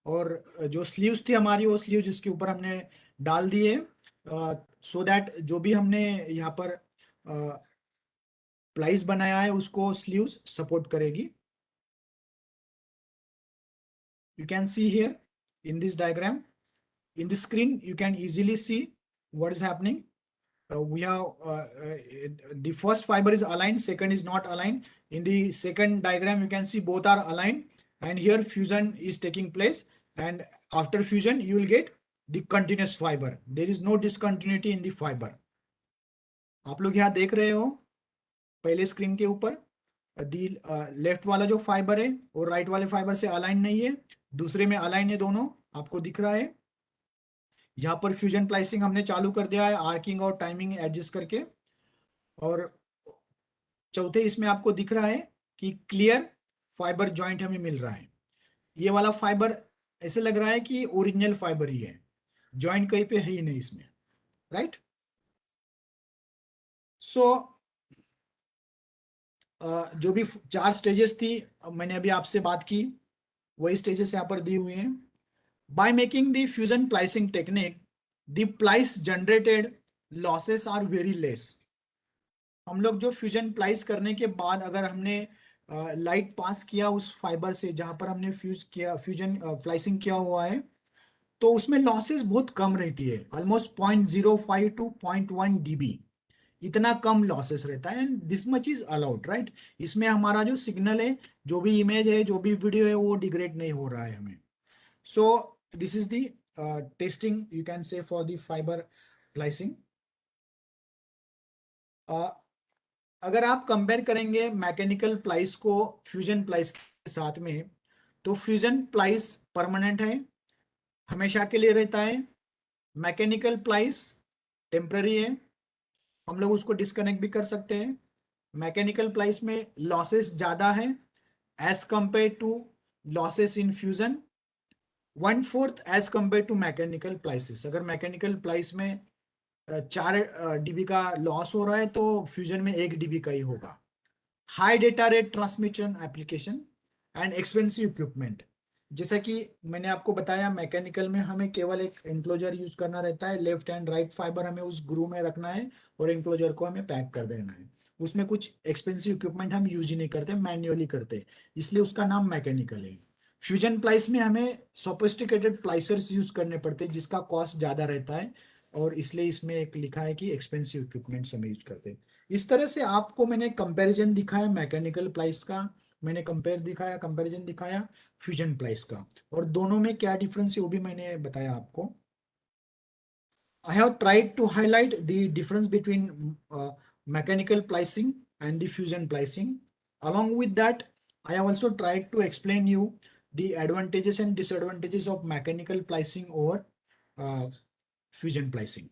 और जो स्लीव्स थी हमारी वो स्लीव जिसके ऊपर हमने डाल दिए, सो दैट जो भी हमने यहाँ पर प्लाइस बनाया है उसको स्लीव्स सपोर्ट करेगी। You can see here in this diagram, in the screen you can easily see what is happening. We have the first fiber is aligned, second is not aligned. In the second diagram you can see both are aligned, and here fusion is taking place, and after fusion you will get the continuous fiber. There is no discontinuity in the fiber. आप लोग यहाँ देख रहे हो पहले screen के ऊपर left वाला जो फाइबर है वो राइट वाले फाइबर से अलाइन नहीं है, दूसरे में अलाइन है, दोनों आपको दिख रहा है। यहाँ पर फ्यूजन प्लाइसिंग हमने चालू कर दिया है आर्किंग और टाइमिंग एडजस्ट करके। और चौथे इसमें आपको दिख रहा है कि क्लियर फाइबर जॉइंट हमें मिल रहा है। ये वाला फाइबर ऐसे लग रहा है कि ओरिजिनल फाइबर ही है, जॉइंट कहीं पे है ही नहीं इसमें, राइट। सो जो भी 4 स्टेजेस थी मैंने अभी आपसे बात की, वही स्टेजेस यहाँ पर दी हुई हैं। By making the fusion splicing technique, the splice generated losses are very less. हम लोग जो फ्यूजन स्प्लाइस करने के बाद अगर हमने लाइट पास किया उस फाइबर से जहां पर हमने फ्यूजन स्प्लाइसिंग किया हुआ है, तो उसमें लॉसेस बहुत कम रहती है, ऑलमोस्ट 0.05 टू 0.1 dB, इतना कम लॉसेस रहता है। And this much is allowed, right. इसमें हमारा जो सिग्नल है, जो भी इमेज है, जो भी वीडियो है, वो डिग्रेड नहीं हो रहा है हमें। So this is the testing you can say for the fiber splicing. अगर आप कंपेयर करेंगे मैकेनिकल प्लाइस को फ्यूजन प्लाइस के साथ में, तो फ्यूजन प्लाइस परमानेंट है, हमेशा के लिए रहता है। मैकेनिकल प्लाइस टेम्पररी है, हम लोग उसको डिस्कनेक्ट भी कर सकते हैं। मैकेनिकल प्लाइस में लॉसेस ज्यादा है as compare to losses in fusion, 1/4 as compare to mechanical splices. अगर मैकेनिकल प्लाइस में 4 dB का लॉस हो रहा है तो फ्यूजन में 1 dB का ही होगा। High data rate transmission application and expensive equipment, जैसा कि मैंने आपको बताया मैकेनिकल में हमें केवल एक एंक्लोजर यूज करना रहता है, लेफ्ट एंड राइट फाइबर हमें उस ग्रू में रखना है और एंक्लोजर को हमें पैक कर देना है। उसमें कुछ एक्सपेंसिव इक्विपमेंट हम यूज ही नहीं करते, मैन्युअली करते, इसलिए उसका नाम मैकेनिकल है। फ्यूजन प्लाइस में हमें सोफिस्टिकेटेड प्लाइसर्स यूज करने पड़ते हैं जिसका कॉस्ट ज्यादा रहता है, और इसलिए इसमें एक लिखा है कि एक्सपेंसिव इक्विपमेंट्स हमें यूज करते हैं। इस तरह से आपको मैंने कंपैरिजन दिखाया मैकेनिकल प्लाइस का, मैंने कंपैरिजन दिखाया फ्यूजन प्लाइस का, और दोनों में क्या डिफरेंस है वो भी मैंने बताया आपको। I have tried to highlight the difference between mechanical splicing and the fusion splicing. Along with that, I have also tried to explain you the advantages and disadvantages of mechanical splicing over fusion splicing.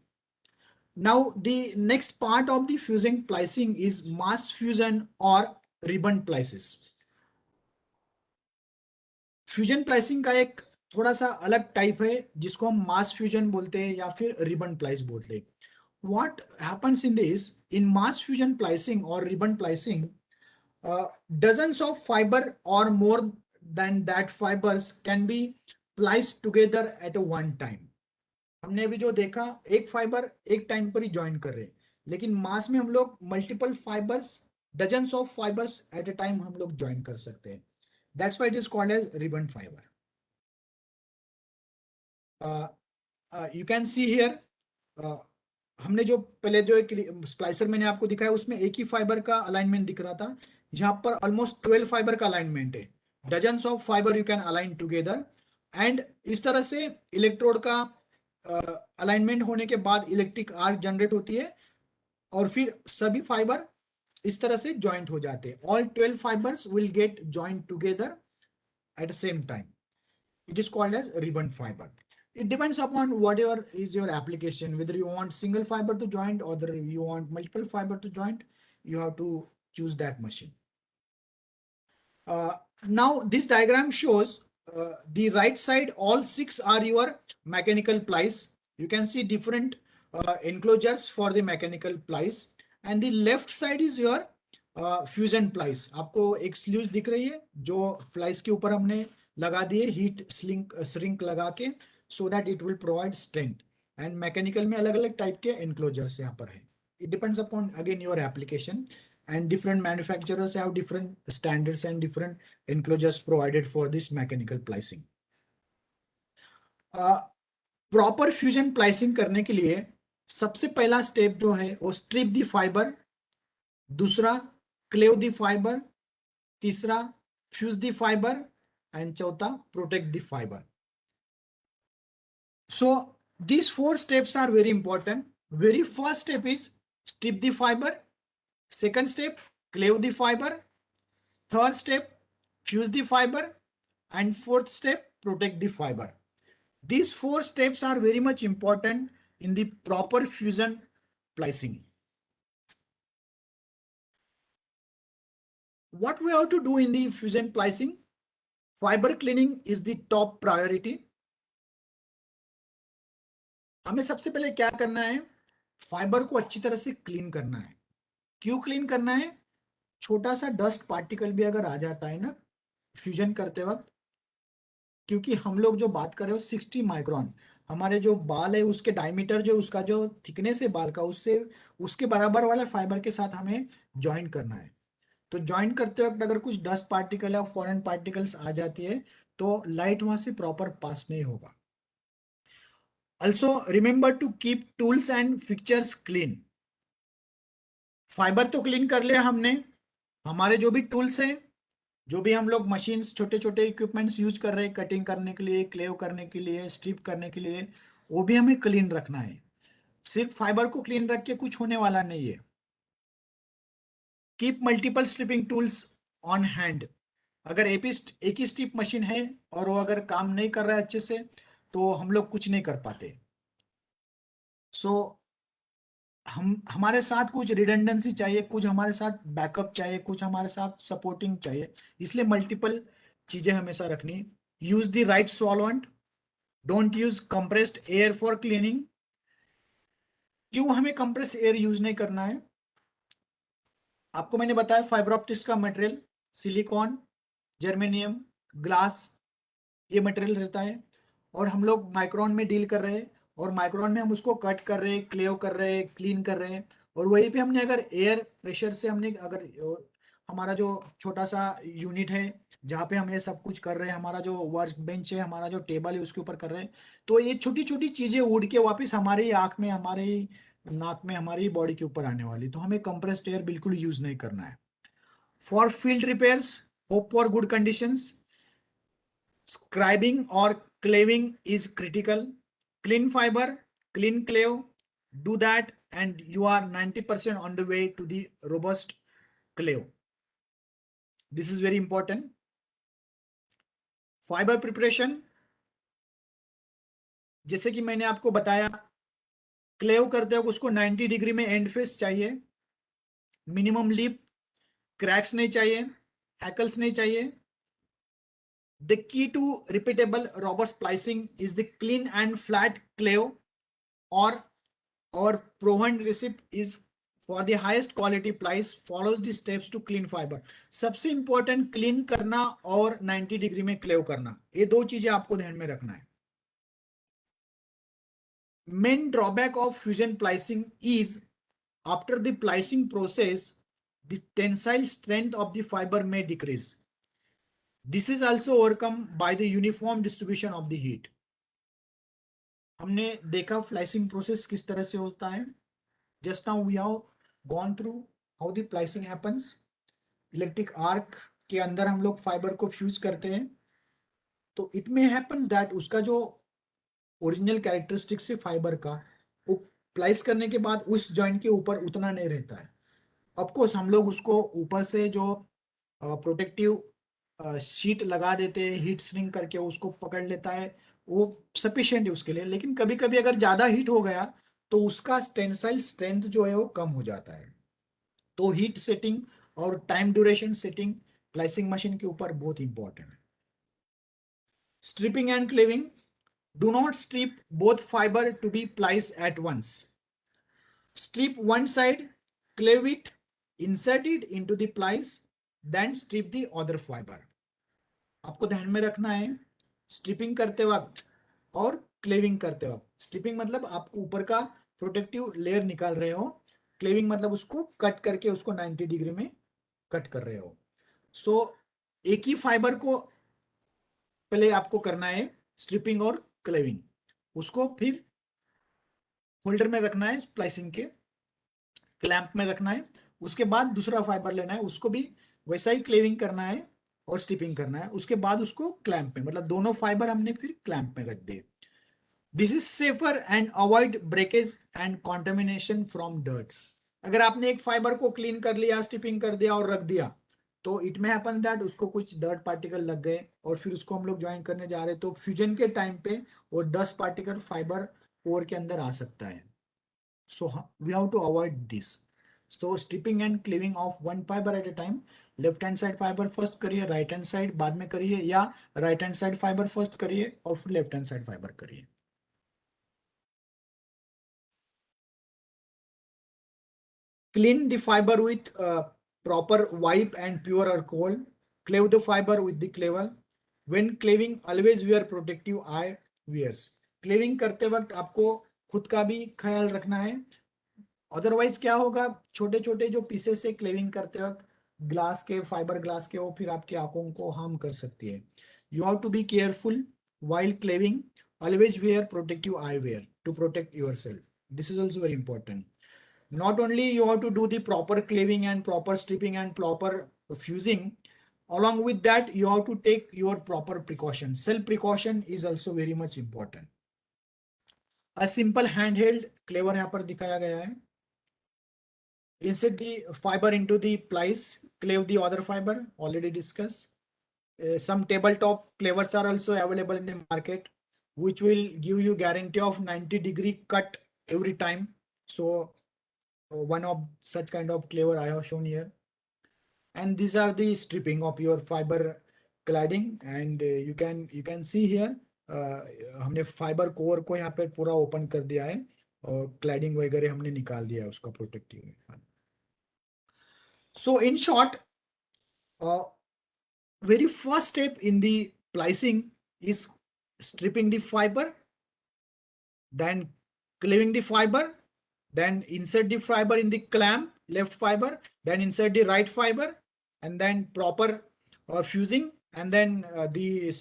Now, the next part of the fusion splicing is mass fusion or ribbon splices. Fusion splicing का एक थोड़ा सा अलग type है जिसको हम मास fusion बोलते हैं या फिर रिबन स्प्लाइस बोलते हैं। What happens in this, in mass fusion splicing or ribbon splicing, dozens of fiber or more than that fibers can be spliced together at a one time. हमने अभी जो देखा एक फाइबर एक टाइम पर ही join कर रहे हैं, लेकिन मास में हम लोग multiple fibres, dozens of fibres at a time हम लोग ज्वाइन कर सकते हैं। That's why it is called as ribbon fiber. You can see here, हमने जो पहले जो एक स्प्लाइसर मैंने आपको दिखाया उसमें एक ही फाइबर का अलाइनमेंट दिख रहा था, यहाँ पर ऑलमोस्ट 12 फाइबर का अलाइनमेंट है, dozens of fibre you can align together. And इस तरह से इलेक्ट्रोड का अलाइनमेंट होने के बाद इलेक्ट्रिक आर्क जनरेट होती है और फिर सभी फाइबर इस तरह से ज्वाइंट हो जाते हैं। All 12 fibres will get joint together at the same time. It is called as ribbon fiber. It depends upon whatever is your application, whether you want single fiber to joint or whether you want multiple fiber to joint, you have to choose that machine. Now this diagram shows the right side, all 6 are your mechanical plies. You can see different enclosures for the mechanical plies, and the left side is your fusion splice. आपको एक sleeves दिख रही है जो प्लाइस के ऊपर हमने लगा दिए हीट श्रिंक लगा के, so that it will provide strength. And mechanical में अलग अलग टाइप के एनक्लोजर्स यहाँ पर है. It depends upon again your application, and different manufacturers have different standards and different enclosures provided for this mechanical plicing. Proper fusion splicing करने के लिए सबसे पहला स्टेप जो है वो स्ट्रिप द फाइबर, दूसरा क्लेव द फाइबर, तीसरा फ्यूज द फाइबर एंड चौथा protect the fibre. So these 4 steps are very important. Very first step is strip the fiber. Second step, cleave the fiber. Third step, fuse the fiber. And fourth step, protect the fiber. These 4 steps are very much important in the proper fusion splicing. What we have to do in the fusion splicing? Fiber cleaning is the top priority. हमें सबसे पहले क्या करना है? Fibre को अच्छी तरह से क्लीन करना है. क्यों क्लीन करना है? छोटा सा डस्ट पार्टिकल भी अगर आ जाता है ना फ्यूजन करते वक्त, क्योंकि हम लोग जो बात कर रहे हो 60 माइक्रोन, हमारे जो बाल है उसके डायमीटर जो उसका जो थिकनेस है बाल का उससे उसके बराबर वाले फाइबर के साथ हमें ज्वाइन करना है. तो ज्वाइन करते वक्त अगर कुछ डस्ट पार्टिकल या फॉरेन पार्टिकल्स आ जाती है तो लाइट वहां से प्रॉपर पास नहीं होगा. Also remember to keep tools and fixtures clean. Fibre तो क्लीन कर लिया हमने, हमारे जो भी टूल्स हैं, जो भी हम लोग मशीन्स छोटे छोटे इक्विपमेंट्स यूज कर रहे हैं कटिंग करने के लिए, क्लेव करने के लिए, स्ट्रिप करने के लिए, वो भी हमें क्लीन रखना है. सिर्फ फाइबर को क्लीन रख के कुछ होने वाला नहीं है. Keep multiple stripping tools on hand. अगर एक ही स्ट्रिप मशीन है और वो अगर काम नहीं कर रहा है अच्छे से तो हम लोग कुछ नहीं कर पाते. सो हमारे साथ कुछ रिडंडेंसी चाहिए, कुछ हमारे साथ बैकअप चाहिए, कुछ हमारे साथ सपोर्टिंग चाहिए, इसलिए मल्टीपल चीजें हमेशा रखनी. Use the right solvent. Don't use compressed air for cleaning. क्यों हमें कंप्रेस एयर यूज नहीं करना है? आपको मैंने बताया फाइबर ऑप्टिक्स का मटेरियल सिलिकॉन, जर्मेनियम, ग्लास, ये मटेरियल रहता है और हम लोग माइक्रोन में डील कर रहे हैं और माइक्रोन में हम उसको कट कर रहे हैं, क्लेव कर रहे हैं, क्लीन कर रहे हैं. और वहीं पे हमने अगर एयर प्रेशर से हमने अगर हमारा जो छोटा सा यूनिट है जहाँ पे हम ये सब कुछ कर रहे हैं, हमारा जो वर्क बेंच है, हमारा जो टेबल है उसके ऊपर कर रहे हैं, तो ये छोटी छोटी चीजें उड़ के वापस हमारी आंख में, हमारी नाक में, हमारी बॉडी के ऊपर आने वाली. तो हमें कंप्रेस्ड एयर बिल्कुल यूज नहीं करना है. For field repairs, hope for good conditions, scribing or claving is critical. Clean fiber, clean clave, do that and you are 90% on the way to the robust clave. This is very important. Fiber preparation, जैसे कि मैंने आपको बताया क्लेव करते वक्त उसको 90 degree में and face चाहिए, मिनिमम लिप, क्रैक्स नहीं चाहिए, हैकल्स नहीं चाहिए. The key to repeatable robust splicing is the clean and flat clave, or our Prohan recipe is for the highest quality plies follows the steps to clean fiber. सबसे important clean करना और 90 degree में क्लेव करना, ये दो चीजें आपको ध्यान में रखना है. Main drawback of fusion splicing is after the splicing process the tensile strength of the fiber may decrease. This is also overcome by the uniform distribution of the heat. हमने देखा फ्लाइसिंग प्रोसेस किस तरह से होता है. Just now we have gone through how the splicing happens. Electric arc के अंदर हम लोग फाइबर को फ्यूज करते हैं, तो इट मे हैपन्स दैट उसका जो ओरिजिनल कैरेक्टरिस्टिक्स है फाइबर का, वो स्प्लाइस करने के बाद उस जॉइंट के ऊपर उतना नहीं रहता है. ऑफकोर्स हम लोग उसको ऊपर से जो प्रोटेक्टिव शीट लगा देते हैं, हीट श्रिंक करके उसको पकड़ लेता है, वो सफिशिएंट है उसके लिए। लेकिन कभी कभी अगर ज्यादा हीट हो गया तो उसका टेंसाइल स्ट्रेंथ जो है वो कम हो जाता है। तो हीट सेटिंग और time duration setting splicing machine के ऊपर बहुत इंपॉर्टेंट है। Stripping and cleaving, do not strip both fiber to be placed at once. Strip one side, cleave it, insert it into the plies, then strip the other fiber. आपको ध्यान में रखना है striping करते वक्त और क्लेविंग करते वक्त। स्ट्रिपिंग मतलब आपको ऊपर का प्रोटेक्टिव लेयर निकाल रहे हो, क्लेविंग मतलब उसको कट करके उसको 90 डिग्री में कट कर रहे हो। सो एक ही फाइबर को पहले आपको करना है स्ट्रिपिंग और क्लेविंग, उसको फिर होल्डर में रखना है, स्प्लाइसिंग के क्लैंप में रखना है, उसके बाद दूसरा फाइबर लेना है, उसको भी वैसा ही क्लेविंग करना है और स्ट्रिपिंग करना है, उसके बाद उसको क्लैंप में, मतलब दोनों फाइबर हमने फिर क्लैंप में रख दिए। This is safer and avoid breakage and contamination from dirt. अगर आपने एक फाइबर को क्लीन कर लिया, स्ट्रिपिंग कर दिया और रख दिया, तो इट में हैपन दैट उसको कुछ डर्ट पार्टिकल लग गए और फिर उसको हम लोग ज्वाइन करने जा रहे, तो फ्यूजन के टाइम पे वो डस्ट पार्टिकल फाइबर कोर के अंदर आ सकता है। So we have to avoid this. So stripping and cleaving of one fiber at a time. Left hand side fibre first करिए, राइट हैंड साइड बाद में करिए, या right hand side fibre first करिए और फिर लेफ्ट हैंड साइड फाइबर करिए। Clean the fiber with proper wipe and pure alcohol. Cleave the fiber with the cleaver. When cleaving, always wear protective eye wears. Cleaving करते वक्त आपको खुद का भी ख्याल रखना है, अदरवाइज क्या होगा, छोटे छोटे जो पीसेस से क्लेविंग करते वक्त ग्लास के, फाइबर ग्लास के, वो फिर आपकी आंखों को हार्म कर सकती है। You have to be careful while cleaving. Always wear protective eyewear to protect yourself. This is also very important. Not only you have to do the proper cleaving and proper stripping and proper fusing, along with that you have to take your proper precaution. Self precaution is also very much important. A simple handheld cleaver यहाँ पर दिखाया गया है। Insert the fiber into the plies, cleave the other fiber, already discussed. Some tabletop cleavers are also available in the market, which will give you guarantee of 90-degree cut every time. So one of such kind of cleaver I have shown here. And these are the stripping of your fiber cladding, and you can see here हमने fibre core को यहाँ पे पूरा open कर दिया है और cladding वगैरह हमने निकाल दिया है उसका protective. So in short, very first step in the splicing is stripping the fiber, then cleaving the fiber, then insert the fiber in the clamp, left fiber, then insert the right fiber, and then proper fusing, and then the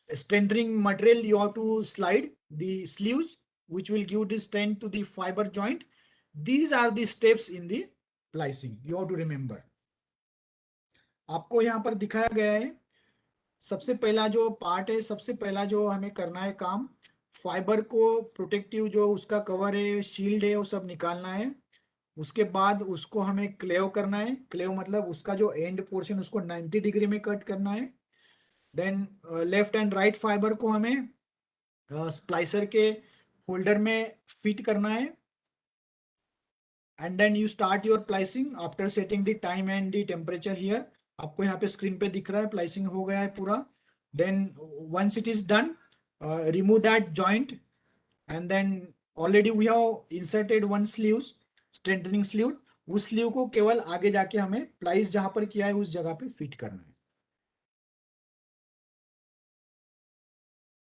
strengthening material you have to slide the sleeves, which will give the strength to the fiber joint. These are the steps in the splicing you have to remember. आपको यहाँ पर दिखाया गया है, सबसे पहला जो part है, सबसे पहला जो हमें करना है काम, फाइबर को प्रोटेक्टिव जो उसका कवर है, शील्ड है, वो सब निकालना है। उसके बाद उसको हमें क्लेव करना है। क्लेव मतलब उसका जो एंड पोर्शन उसको 90 डिग्री में कट करना है। Then left and right fibre को हमें स्प्लाइसर के होल्डर में फिट करना है। And then you start your splicing after setting the time and the temperature here. आपको यहाँ पे स्क्रीन पे दिख रहा है प्लाइसिंग हो गया है पूरा। Then once it is done, remove that joint, and then already we have inserted one sleeve, strengthening sleeve. उस स्लीव को केवल आगे जाके हमें प्लाइस जहां पर किया है उस जगह पे फिट करना है।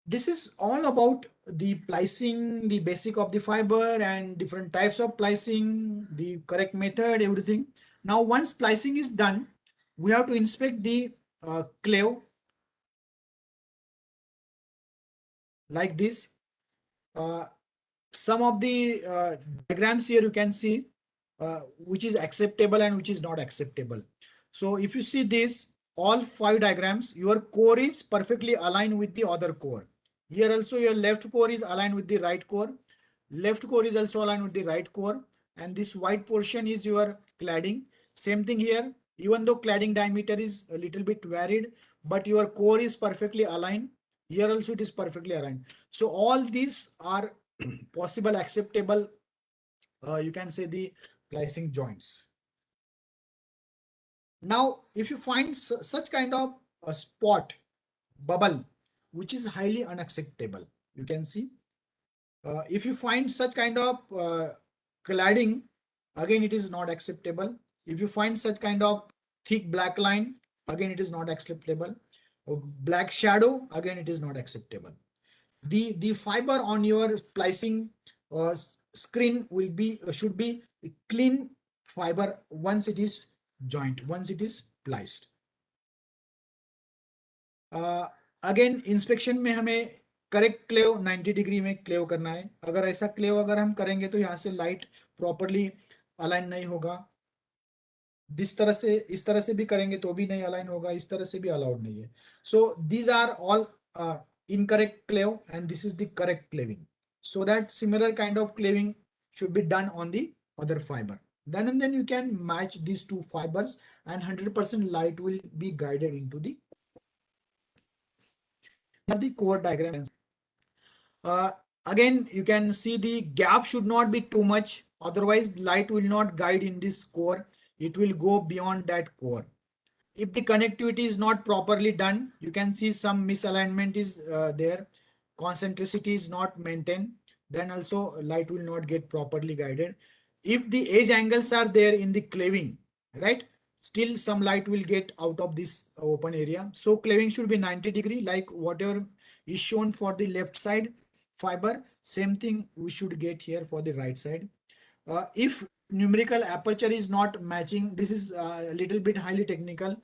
This is all about the splicing, the basic of the fiber and different types of splicing, the correct method, everything. Now once splicing is done, we have to inspect the cleave like this. Some of the diagrams here you can see which is acceptable and which is not acceptable. So if you see this, all 5 diagrams, your core is perfectly aligned with the other core. Here also your left core is aligned with the right core. Left core is also aligned with the right core. And this white portion is your cladding. Same thing here. even though cladding diameter is a little bit varied, but your core is perfectly aligned. Here also it is perfectly aligned. So all these are possible, acceptable, you can say the splicing joints. Now, if you find such kind of a spot, bubble, which is highly unacceptable, you can see. If you find such kind of cladding, again it is not acceptable. If you find such kind of thick black line, again it is not acceptable. Black shadow, again it is not acceptable. The fiber on your splicing screen will be should be clean fiber once it is joint, once it is spliced. Again inspection में हमें correct क्लेव 90 degree में क्लेव करना है. अगर ऐसा क्लेव अगर हम करेंगे तो यहाँ से लाइट प्रॉपरली अलाइन नहीं होगा. इस तरह से भी करेंगे तो भी नहीं अलाइन होगा, इस तरह से भी अलाउड नहीं है. So these are all incorrect cleve and this is the correct claving, so that similar kind of claving should be done on the other fiber. Then and then you can match these two fibers and 100% light will be guided into the core diagram. Again you can see the gap should not be too much, otherwise light will not guide in this core, it will go beyond that core. If the connectivity is not properly done, you can see some misalignment is there, concentricity is not maintained, then also light will not get properly guided. If the edge angles are there in the claving, right, still some light will get out of this open area. So claving should be 90 degree, like whatever is shown for the left side fiber, same thing we should get here for the right side. If numerical aperture is not matching, this is a little bit highly technical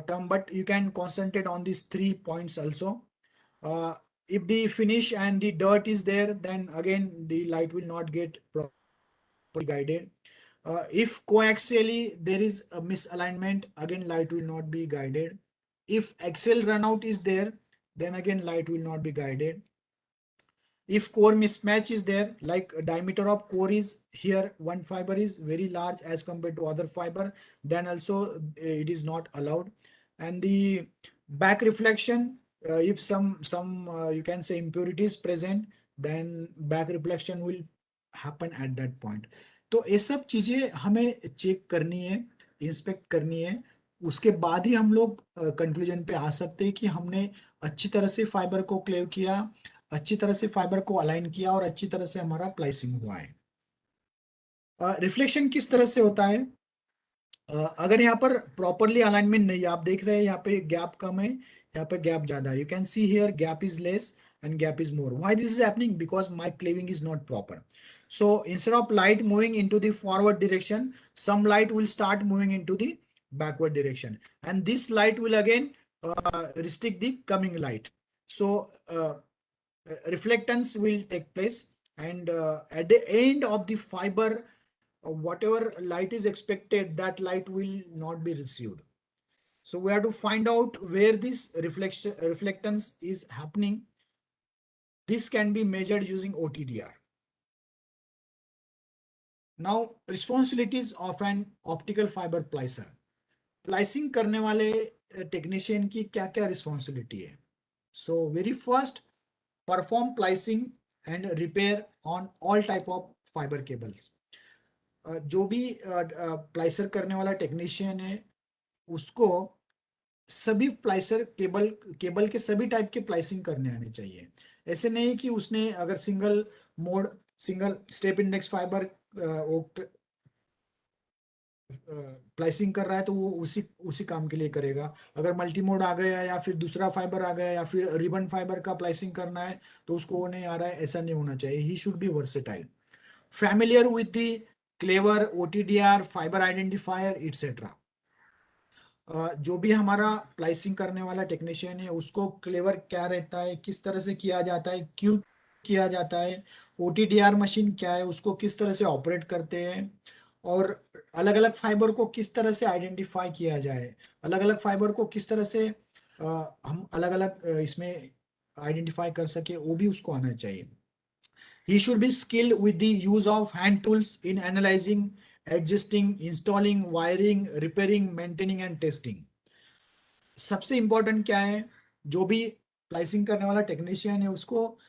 term, but you can concentrate on these 3 points also. If the finish and the dirt is there, then again the light will not get properly guided. If coaxially there is a misalignment, again light will not be guided. If axial runout is there, then again light will not be guided. If core mismatch is there, like diameter of core is here, one fiber is very large as compared to other fiber, then also it is not allowed. And the back reflection, if some you can say impurities present, then back reflection will happen at that point. तो ये सब चीजें हमें check करनी है, inspect करनी है, उसके बाद ही हम लोग कंक्लूजन पे आ सकते हैं कि हमने अच्छी तरह से फाइबर को क्लेव किया, अच्छी तरह से फाइबर को अलाइन किया और अच्छी तरह से हमारा प्लाइसिंग हुआ है. रिफ्लेक्शन किस तरह से होता है? अगर यहाँ पर प्रॉपरली अलाइनमेंट नहीं, आप देख रहे हैं यहाँ पे गैप कम है, यहाँ पे गैप ज्यादा है. You can see here gap is less and gap is more. Why this is happening? Because my cleaving is not proper. So instead of light moving into the forward direction, some light will start moving into the backward direction, and this light will again restrict the coming light. So reflectance will take place, and at the end of the fiber, whatever light is expected, that light will not be received. So we have to find out where this reflectance is happening. This can be measured using OTDR. Now responsibilities of an optical fiber splicer. Splicing करने वाले technician की क्या क्या responsibility है? So very first, perform splicing and repair on all type of fiber cables. जो भी स्प्लाइसर करने वाला टेक्नीशियन है उसको सभी स्प्लाइसर केबल के सभी टाइप के स्प्लाइसिंग करने आने चाहिए. ऐसे नहीं कि उसने अगर single mode single step index fibre splicing कर रहा है तो वो उसी काम के लिए करेगा. अगर मल्टी मोड आ गया या फिर दूसरा फाइबर आ गया या फिर रिबन फाइबर का स्प्लाइसिंग करना है तो उसको वो नहीं आ रहा है, ऐसा नहीं होना चाहिए. He should be versatile, familiar with the clever, OTDR, fibre identifier etcetera. जो भी हमारा स्प्लाइसिंग करने वाला टेक्नीशियन है उसको क्लेवर क्या रहता है, किस तरह से किया जाता है, क्यों किया जाता है, OTDR मशीन क्या है, उसको किस तरह से ऑपरेट करते हैं, और अलग अलग फाइबर को किस तरह से आइडेंटिफाई किया जाए, अलग अलग फाइबर को किस तरह से हम अलग अलग इसमें आइडेंटिफाई कर सके, वो भी उसको आना चाहिए. He should be skilled with the use of hand tools in analyzing adjusting, installing, wiring, repairing, maintaining and testing. सबसे इंपॉर्टेंट क्या है, जो भी स्प्लाइसिंग करने वाला टेक्नीशियन है उसको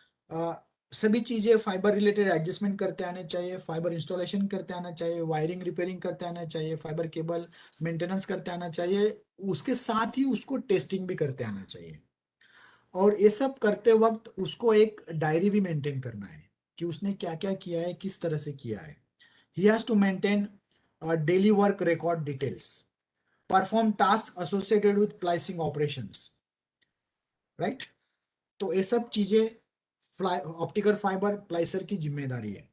सभी चीजें फाइबर रिलेटेड एडजस्टमेंट करते आने चाहिए, फाइबर इंस्टॉलेशन करते आना चाहिए, वायरिंग रिपेयरिंग करते आना चाहिए, फाइबर केबल मेंटेनेंस करते आना चाहिए, उसके साथ ही उसको टेस्टिंग भी करते आना चाहिए। और ये सब करते वक्त उसको एक डायरी भी मेंटेन करना है कि उसने क्या क्या किया है, किस तरह से किया है। He has to maintain daily work record details, perform task associated with splicing operations, right. तो ये सब चीजें ऑप्टिकल फाइबर स्प्लाइसर की जिम्मेदारी है।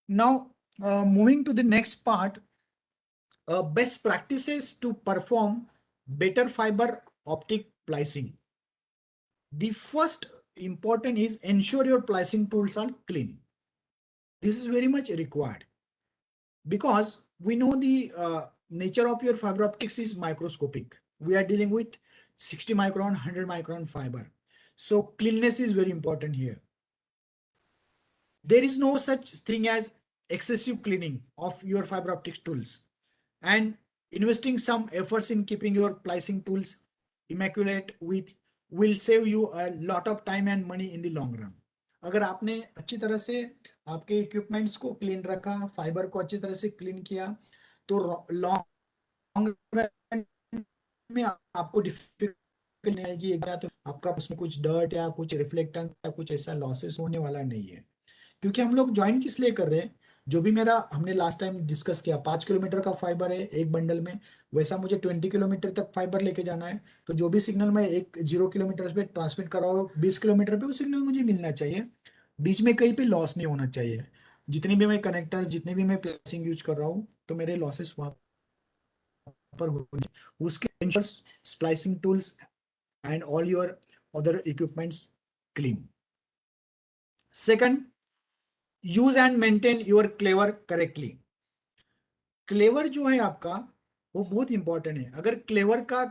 Now moving to the next part, best practices to perform better fiber optic splicing. The first important is ensure your splicing tools are clean. This is very much required because we know the nature of your fiber optics is microscopic. We are dealing with 60 micron, 100 micron fiber. So cleanness is very important here. There is no such thing as excessive cleaning of your fiber optics tools, and investing some efforts in keeping your splicing tools immaculate with will save you a lot of time and money in the long run. अगर आपने अच्छी तरह से आपके equipments को clean रखा, fibre को अच्छी तरह से क्लीन किया, तो लॉन्ग रन में आपको डिफिकल्ट नहीं आएगी। एक तो आपका उसमें कुछ डर्ट या कुछ रिफ्लेक्टेंस या कुछ ऐसा लॉसेस होने वाला नहीं है, क्योंकि हम लोग ज्वाइन किस लिए कर रहे हैं। जो भी मेरा हमने लास्ट टाइम डिस्कस किया, 5 किलोमीटर का फाइबर है एक बंडल में, वैसा मुझे 20 किलोमीटर तक फाइबर लेके जाना है। तो जो भी सिग्नल मैं 0 किलोमीटर पे ट्रांसमिट कर रहा हूँ, 20 किलोमीटर पे वो सिग्नल मुझे मिलना चाहिए, बीच में कहीं पे लॉस नहीं होना चाहिए। जितने भी मैं कनेक्टर्स, जितने भी मैं प्लेसिंग यूज कर रहा हूँ, तो मेरे लॉसेस वहां पर होने, उसके splicing tools and all your other equipments clean. Second, use and maintain your clever correctly. Clever जो है आपका वो बहुत इंपॉर्टेंट है। अगर क्लेवर का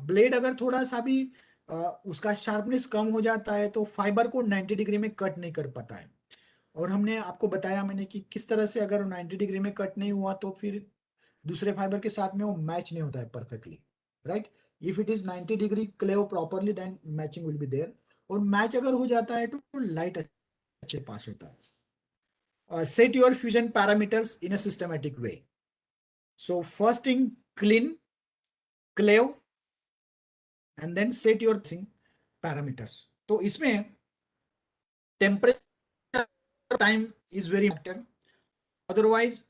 ब्लेड अगर थोड़ा सा भी उसका शार्पनेस कम हो जाता है तो फाइबर को 90 डिग्री में कट नहीं कर पाता है। और हमने आपको बताया मैंने कि किस तरह से अगर 90 डिग्री में कट नहीं हुआ तो फिर दूसरे फाइबर के साथ में वो मैच नहीं होता है perfectly, right. If it is 90 degree cleave properly then matching will be there, और मैच अगर हो जाता है तो लाइट अच्छे पास होता है। Set your fusion parameters in a systematic way. So first thing, clean, clave, and then set your parameters. तो इसमें temperature, time is very important. Otherwise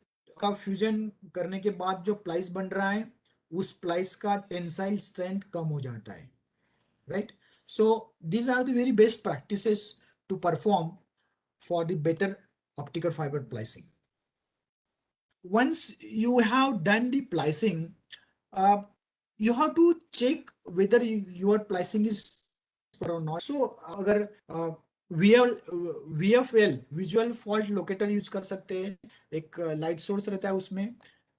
का फ्यूजन करने के बाद जो प्लाइस बन रहा है उस प्लाइस का टेंसाइल स्ट्रेंथ कम हो जाता है, right? So these are the very best practices to perform for the better optical fiber splicing. Once you have done the splicing, you have to check whether your splicing is or not. So अगर VFL visual fault locator use कर सकते हैं, एक light source रहता है उसमें,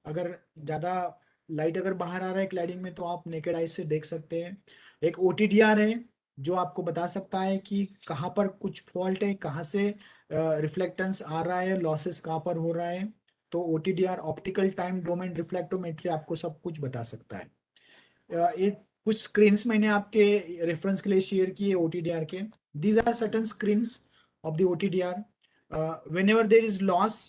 अगर ज्यादा लाइट अगर बाहर आ रहा है क्लैडिंग में तो आप नेकेड आई से देख सकते हैं। एक OTDR है जो आपको बता सकता है कि कहाँ पर कुछ फॉल्ट है, कहाँ से रिफ्लेक्टेंस आ रहा है, लॉसेस कहाँ पर हो रहा है। तो OTDR ऑप्टिकल टाइम डोमेन रिफ्लेक्टोमेट्री आपको सब कुछ बता सकता है। एक कुछ स्क्रीन्स मैंने आपके रेफरेंस के लिए शेयर किए OTDR के। These are certain screens of the OTDR. Whenever there is loss,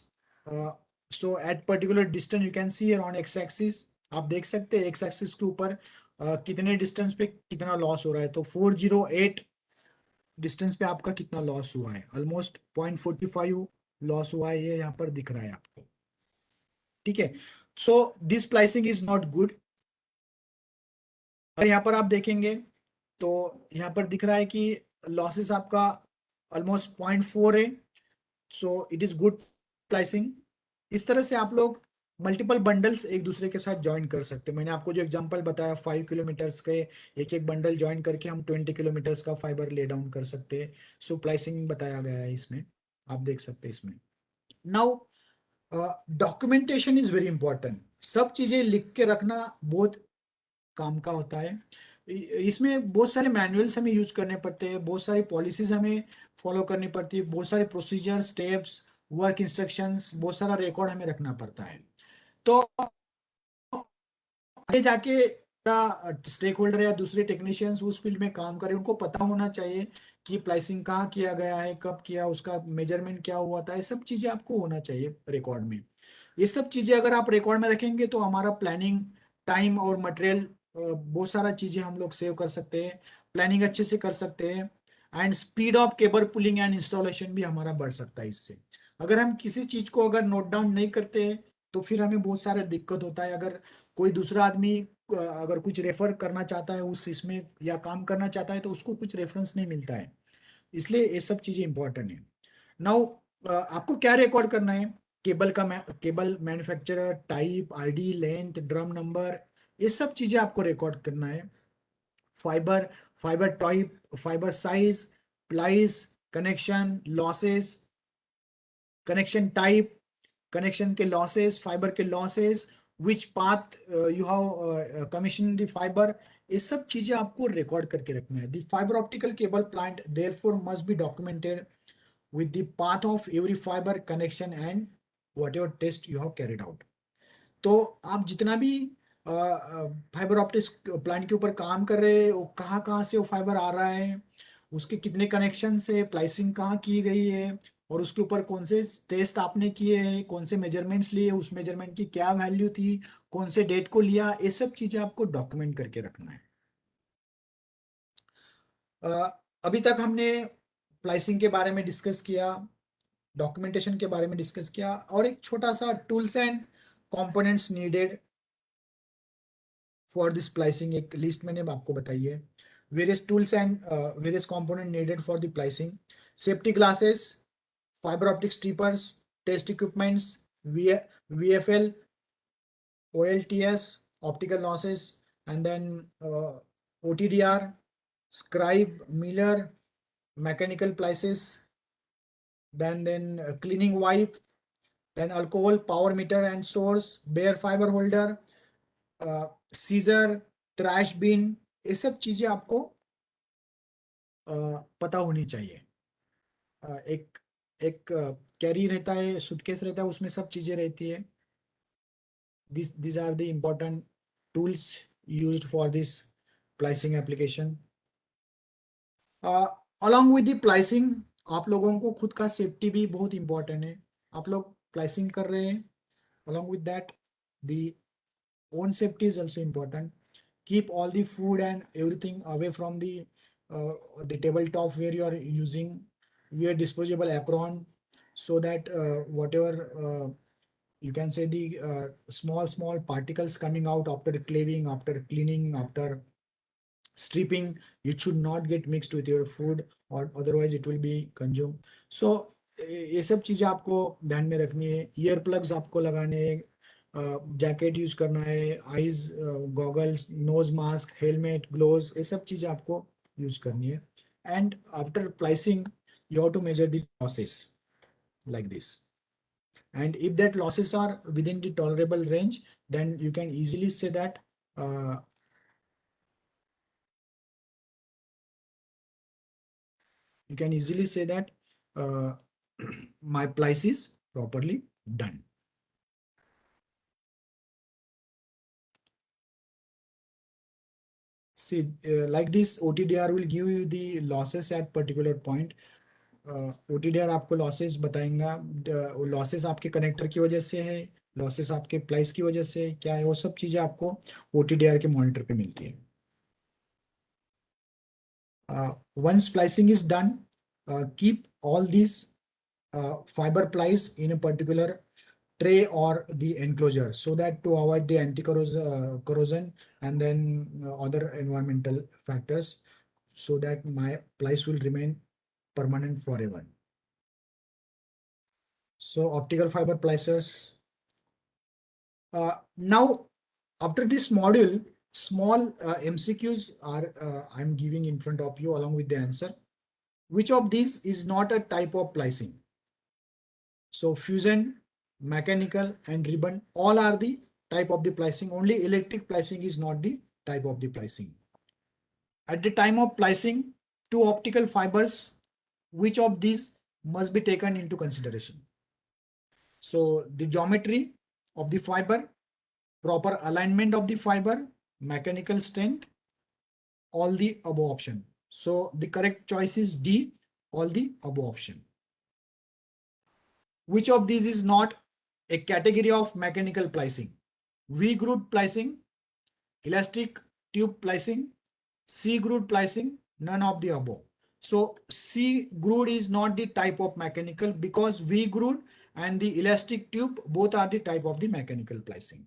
so at particular distance you can see here on x-axis, आप देख सकते हैं x-axis के ऊपर कितने डिस्टेंस पे कितना लॉस हो रहा है। तो 408 डिस्टेंस पे आपका कितना लॉस हुआ है, ऑलमोस्ट 0.45 लॉस हुआ है, ये यहाँ पर दिख रहा है आपको, ठीक है। So this splicing is not good. और यहाँ पर आप देखेंगे तो यहाँ पर दिख रहा है कि लॉसेस आपका ऑलमोस्ट 0.4 है, so it is good splicing. इस तरह से आप लोग मल्टीपल बंडल्स एक दूसरे के साथ ज्वाइन कर सकते हैं। मैंने आपको जो एग्जांपल बताया 5 किलोमीटर्स के एक एक बंडल ज्वाइन करके हम 20 किलोमीटर्स का फाइबर ले डाउन कर सकते हैं। सो स्प्लाइसिंग बताया गया है इसमें, आप देख सकते हैं इसमें। Now documentation is very important. सब चीजें लिख के रखना बहुत काम का होता है। इसमें बहुत सारे मैनुअल्स हमें यूज करने पड़ते हैं, बहुत सारी पॉलिसीज हमें फॉलो करनी पड़ती है, बहुत सारे प्रोसीजर स्टेप्स वर्क इंस्ट्रक्शंस, बहुत सारा रिकॉर्ड हमें रखना पड़ता है। तो आगे जाके स्टेक होल्डर या दूसरे टेक्नीशियंस उस फील्ड में काम करें, उनको पता होना चाहिए कि प्लाइसिंग कहाँ किया गया है, कब किया, उसका मेजरमेंट क्या हुआ था, ये सब चीजें आपको होना चाहिए रिकॉर्ड में। ये सब चीजें अगर आप रिकॉर्ड में रखेंगे तो हमारा प्लानिंग, टाइम और मटेरियल, बहुत सारा चीजें हम लोग सेव कर सकते हैं, प्लानिंग अच्छे से कर सकते हैं, and speed of cable pulling and installation भी हमारा बढ़ सकता है इससे। अगर हम किसी चीज को अगर नोट डाउन नहीं करते तो फिर हमें बहुत सारा दिक्कत होता है। अगर कोई दूसरा आदमी अगर कुछ रेफर करना चाहता है उस इसमें या काम करना चाहता है तो उसको कुछ रेफरेंस नहीं मिलता है, इसलिए ये सब चीजें इंपॉर्टेंट है। नाउ आपको क्या रिकॉर्ड करना है? केबल का cable manufacturer, type, ID, length, drum number, ये सब चीजें आपको रिकॉर्ड करना है। Fibre, fibre type, fibre size, splice, connection, losses, connection type, connection के लॉसेस, फाइबर के losses, which path you have commission the fibre, ये सब चीजें आपको रिकॉर्ड करके रखना है। The fibre optical cable plant therefore must be documented with the path of every fiber connection and whatever test you have carried out। तो आप जितना भी फाइबर ऑप्टिक्स प्लांट के ऊपर काम कर रहे हैं, वो कहाँ कहाँ से वो फाइबर आ रहा है, उसके कितने कनेक्शन से, प्लाइसिंग कहाँ की गई है, और उसके ऊपर कौन से टेस्ट आपने किए हैं, कौन से मेजरमेंट्स लिए, उस मेजरमेंट की क्या वैल्यू थी, कौन से डेट को लिया, ये सब चीजें आपको डॉक्यूमेंट करके रखना है। अभी तक हमने प्लाइसिंग के बारे में डिस्कस किया, डॉक्यूमेंटेशन के बारे में डिस्कस किया, और एक छोटा सा tools and components needed for this splicing एक लिस्ट मैंने आपको बताई है। Various tools and various component needed for the splicing: safety glasses, fiber optic strippers, test equipments, VFL, OLTS, optical losses, and then OTDR, scribe, Miller, mechanical plices, then cleaning wipe, then alcohol, power meter and source, bare fiber holder, scissor, trash bin, ये सब चीजें आपको पता होनी चाहिए। एक एक carry रहता है, सूटकेस रहता है, उसमें सब चीजें रहती है। these are the important tools used for this pricing application। along with the pricing, आप लोगों को खुद का सेफ्टी भी बहुत इंपॉर्टेंट है। आप लोग प्राइसिंग कर रहे हैं, along with that the own safety is also important। keep all the food and everything away from the tabletop where you are using, wear disposable apron so that whatever you can say the small particles coming out after cleaving, after cleaning, after stripping, it should not get mixed with your food or otherwise it will be consumed। so ये सब चीजें आपको ध्यान में रखनी है। Ear plugs आपको लगाने हैं, जैकेट यूज करना है, eyes goggles, nose mask, helmet, gloves, ये सब चीजें आपको यूज करनी है। And after splicing you have to measure the losses like this, and if that losses are within the tolerable range, then you can easily say that my plice is properly done। See, like this OTDR will give you the losses at particular point। OTDR आपको losses बताएगा, losses आपके connector की वजह से है, losses आपके प्लाइस की वजह से क्या है, वो सब चीजें आपको OTDR के मॉनिटर पे मिलती है। once splicing is done, keep all these fiber plies in a particular tray or the enclosure so that to avoid the corrosion and then other environmental factors, so that my plies will remain permanent forever। so optical fiber pliers। now after this module, small MCQs are I'm giving in front of you along with the answer. Which of these is not a type of plicing? So fusion, mechanical and ribbon, all are the type of the plicing. Only electric plicing is not the type of the plicing। At the time of plicing, two optical fibers, which of these must be taken into consideration? So the geometry of the fiber, proper alignment of the fiber, mechanical strength, all the above option. So the correct choice is D, all the above option. Which of these is not a category of mechanical plicing? V-groove plicing, elastic tube plicing, C-groove plicing, none of the above. So C-groove is not the type of mechanical because V-groove and the elastic tube both are the type of the mechanical plicing.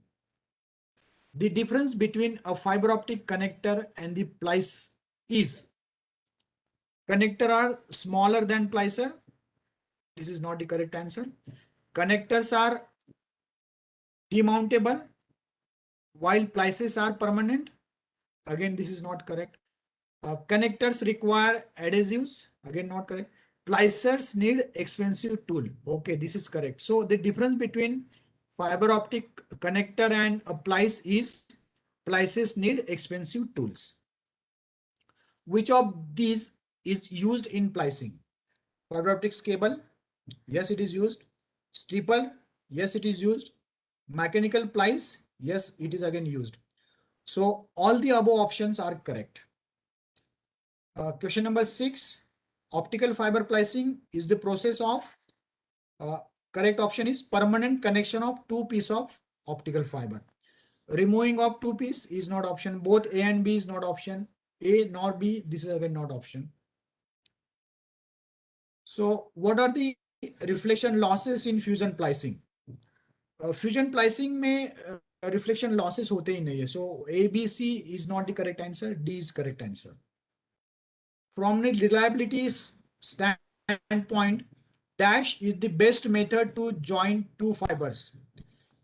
The difference between a fiber optic connector and the plice is connector are smaller than plicer. This is not the correct answer. Connectors are demountable while plices are permanent. Again, this is not correct. Connectors require adhesives. Again, not correct. Plicers need expensive tool. Okay, this is correct. So the difference between fiber optic connector and a plice is plices need expensive tools. Which of these is used in plicing? Fiber optics cable? Yes, it is used. Stripper? Yes, it is used. Mechanical plies? Yes, it is again used. So all the above options are correct. Question number 6. Optical fiber plicing is the process of, correct option is permanent connection of two pieces of optical fiber. Removing of two piece is not option. Both A and B is not option. A nor B, this is again not option. So what are the reflection losses in fusion plicing? Fusion plicing में reflection losses होते ही नहीं है. So A, B, C is not the correct answer. D is correct answer. From the reliability standpoint, dash is the best method to join two fibers.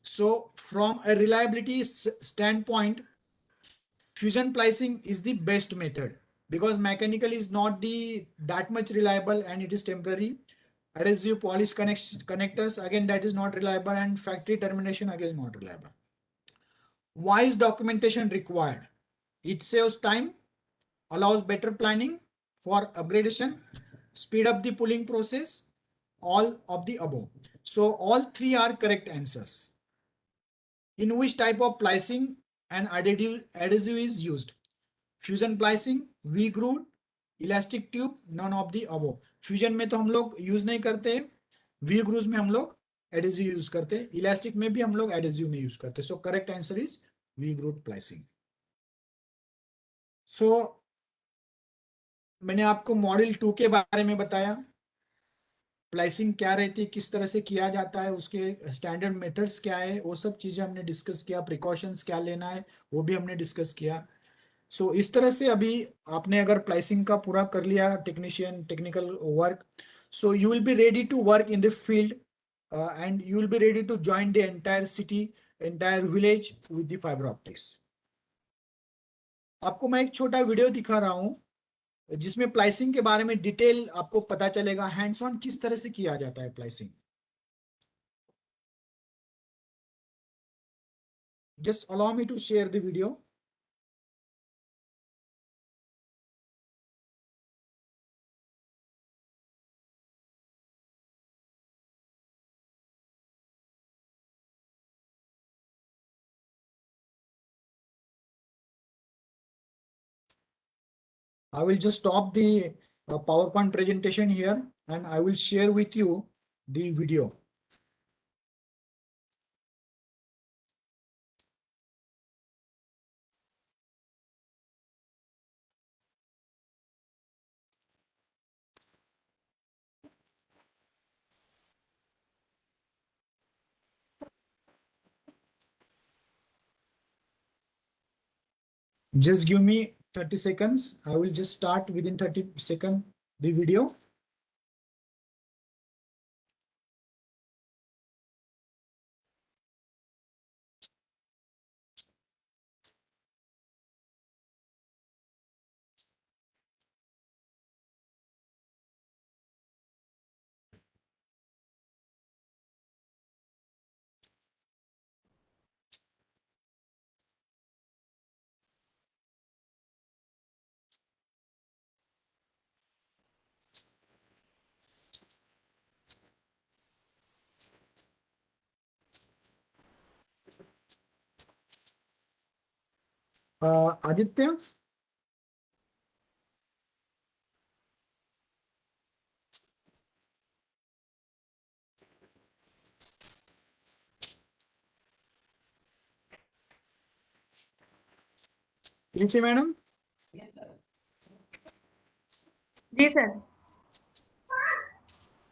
So from a reliability standpoint, fusion plicing is the best method because mechanical is not that much reliable and it is temporary. Adhesive polish connectors, again, that is not reliable, and factory termination, again, not reliable. Why is documentation required? It saves time, allows better planning for upgradation, speed up the pulling process, all of the above. So all three are correct answers. In which type of plicing and adhesive is used? Fusion plicing, V-groove, elastic tube, none of the above. Fusion में तो हम लोग use नहीं करते, we groove में हम लोग adhesive use करते, इलास्टिक में भी हम लोग एडेजिव नहीं यूज करते. So correct answer is V groove splicing. So मैंने आपको मॉड्यूल 2 के बारे में बताया, प्लाइसिंग क्या रहती है, किस तरह से किया जाता है, उसके स्टैंडर्ड मेथड्स क्या है, वो सब चीजें हमने डिस्कस किया. प्रिकॉशंस क्या लेना है वो भी हमने डिस्कस किया. सो इस तरह से अभी आपने अगर प्लाइसिंग का पूरा कर लिया, technician technical work, so you will be ready to work in the field and you will be ready to join the entire city, entire village with the fibre optics. आपको मैं एक छोटा वीडियो दिखा रहा हूं जिसमें प्लाइसिंग के बारे में डिटेल आपको पता चलेगा, हैंड्स ऑन किस तरह से किया जाता है splicing. Just allow me to share the video. I will just stop the PowerPoint presentation here and I will share with you the video. Just give me 30 seconds. I will just start within 30 seconds the video. Aditya, Preeti madam, जी sir.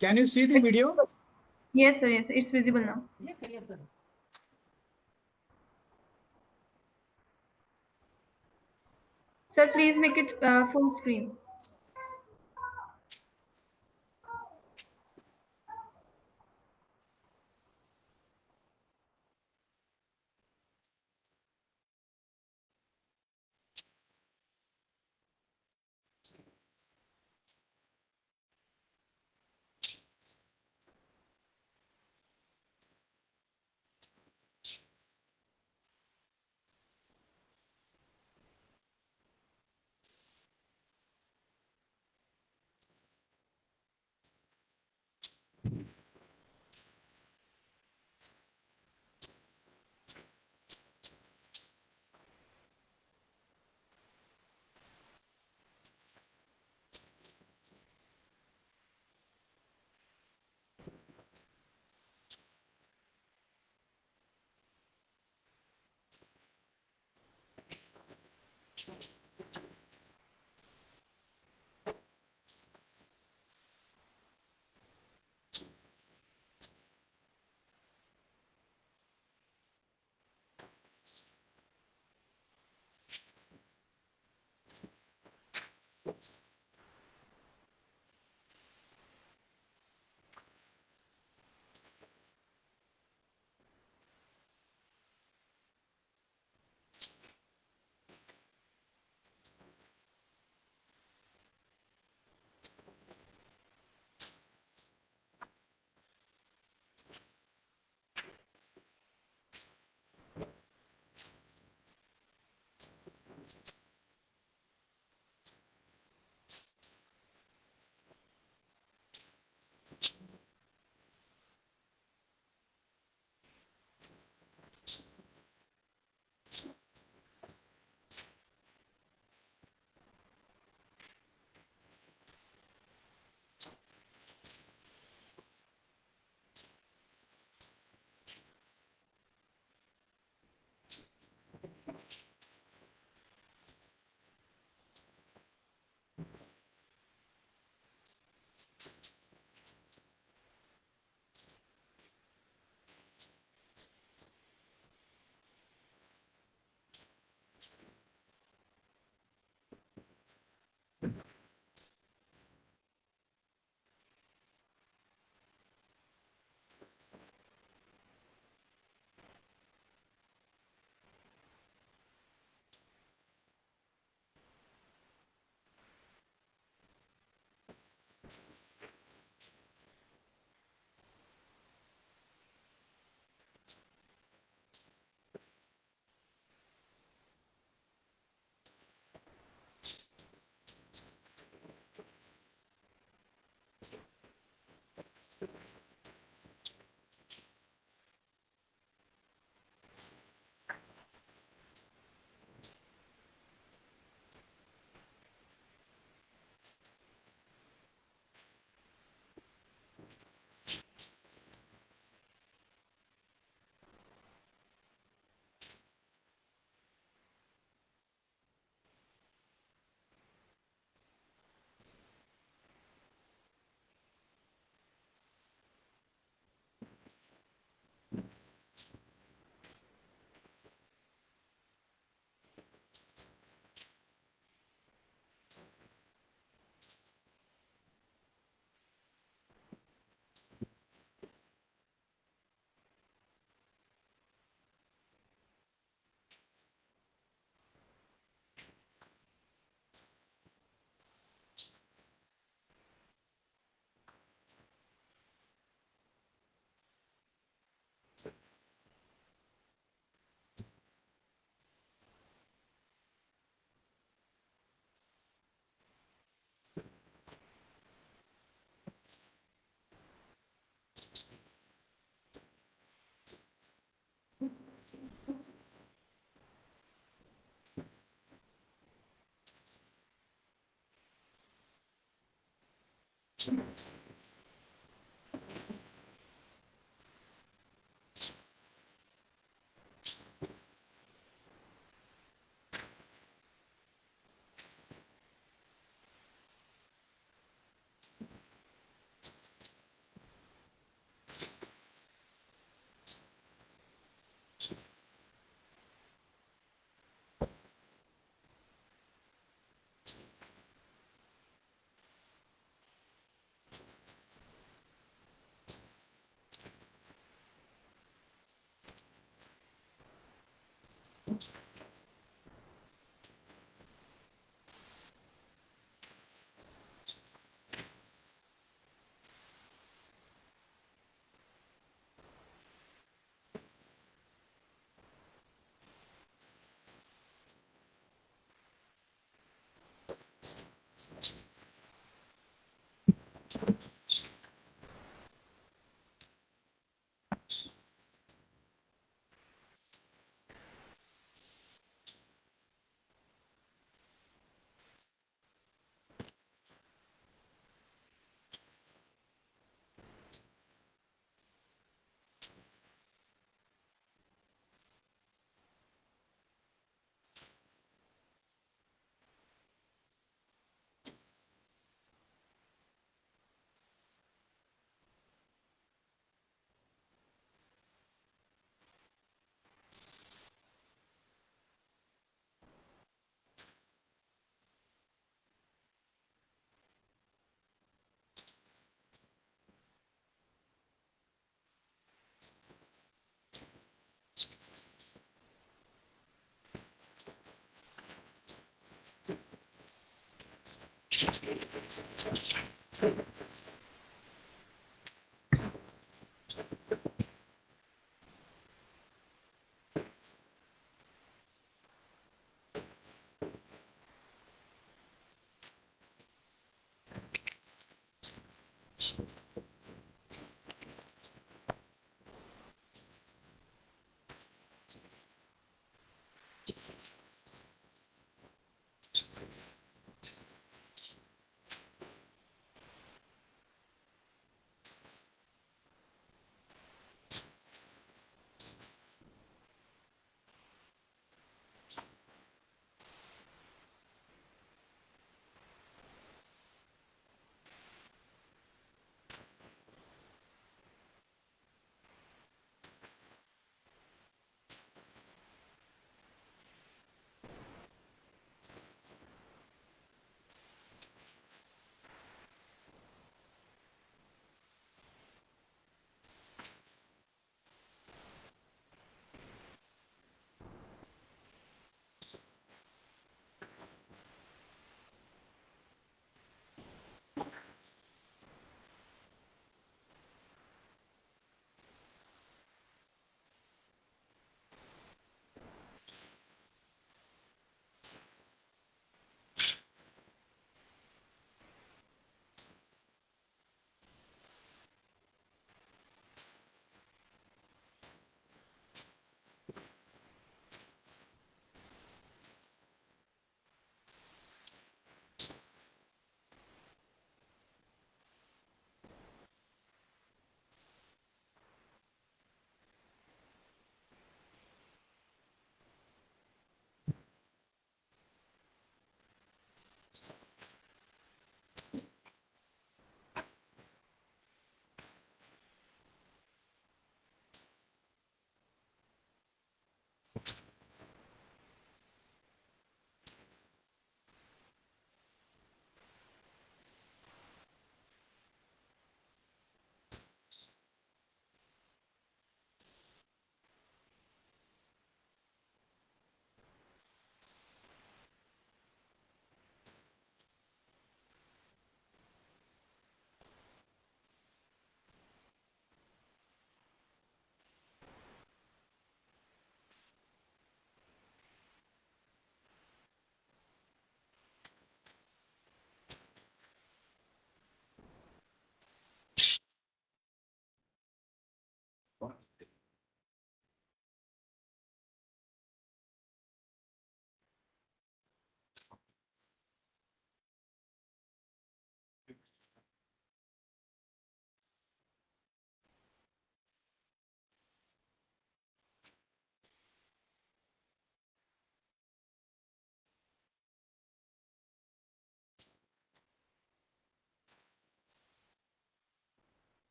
can you see the video? Yes sir, yes, it's visible now. Sir, please make it full screen.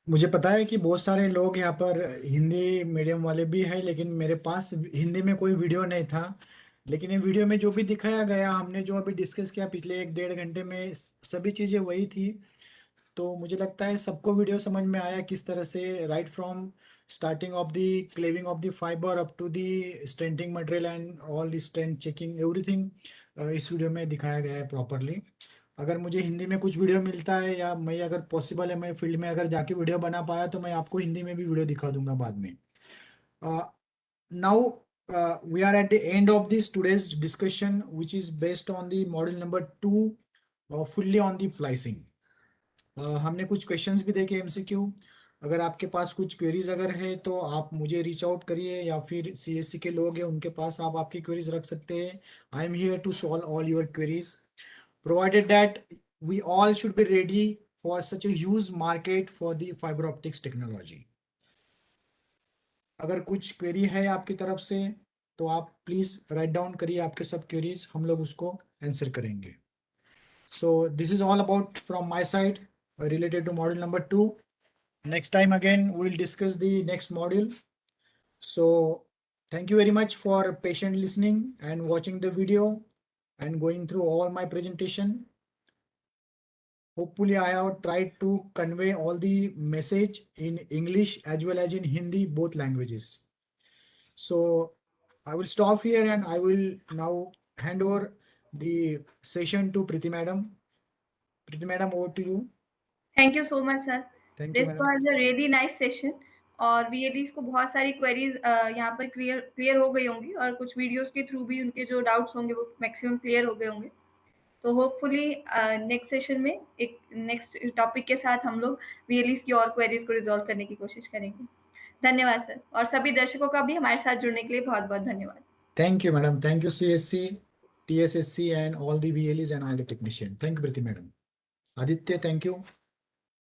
मुझे पता है कि बहुत सारे लोग यहाँ पर हिंदी मीडियम वाले भी हैं, लेकिन मेरे पास हिंदी में कोई वीडियो नहीं था। लेकिन ये वीडियो में जो भी दिखाया गया, हमने जो अभी डिस्कस किया पिछले 1-1.5 घंटे में, सभी चीज़ें वही थी। तो मुझे लगता है सबको वीडियो समझ में आया किस तरह से right from starting of the cleaving of the fibre up to the stenting material and all stent checking everything इस वीडियो में दिखाया गया है प्रॉपरली। अगर मुझे हिंदी में कुछ वीडियो मिलता है या मैं अगर पॉसिबल है मैं फील्ड में अगर जाके वीडियो बना पाया तो मैं आपको हिंदी में भी वीडियो दिखा दूंगा बाद में। Now we are at the end of this today's discussion which is based on the module number 2 fully on the pricing. हमने कुछ क्वेश्चंस भी देखे एमसीक्यू। अगर आपके पास कुछ क्वेरीज अगर है तो आप मुझे रीच आउट करिए, या फिर सीएससी के लोग हैं उनके पास आप आपकी क्वेरीज रख सकते हैं। I am here to solve all your queries, provided that we all should be ready for such a huge market for the fiber optics technology. अगर कुछ क्वेरी है आपकी तरफ से तो आप प्लीज राइट डाउन करिए आपके सब क्वेरीज, हम लोग उसको आंसर करेंगे। So this is all about from my side related to module number 2. Next time again we'll discuss the next module. So thank you very much for patient listening and watching the video and going through all my presentation. Hopefully I have tried to convey all the message in English as well as in Hindi, both languages. So I will stop here and I will now hand over the session to Priti madam. Priti madam, over to you. Thank you so much sir. Thank you this madam. Was a really nice session. और वीएलईज को बहुत सारी queries यहाँ पर clear हो गई होंगी, और कुछ वीडियोस के थ्रू भी उनके जो डाउट्स होंगे वो मैक्सिमम क्लियर हो गए होंगे। तो होपफुली नेक्स्ट सेशन में एक नेक्स्ट टॉपिक के साथ हम लोग वीएलईज की और क्वेरीज को रिजॉल्व करने की कोशिश करेंगे। धन्यवाद सर, और सभी दर्शकों का भी हमारे साथ जुड़ने के लिए बहुत बहुत धन्यवाद। Thank you madam. Thank you CSC, TSSC and all the VLEs and all the technician. Thank you Priti madam. Aditya, thank you.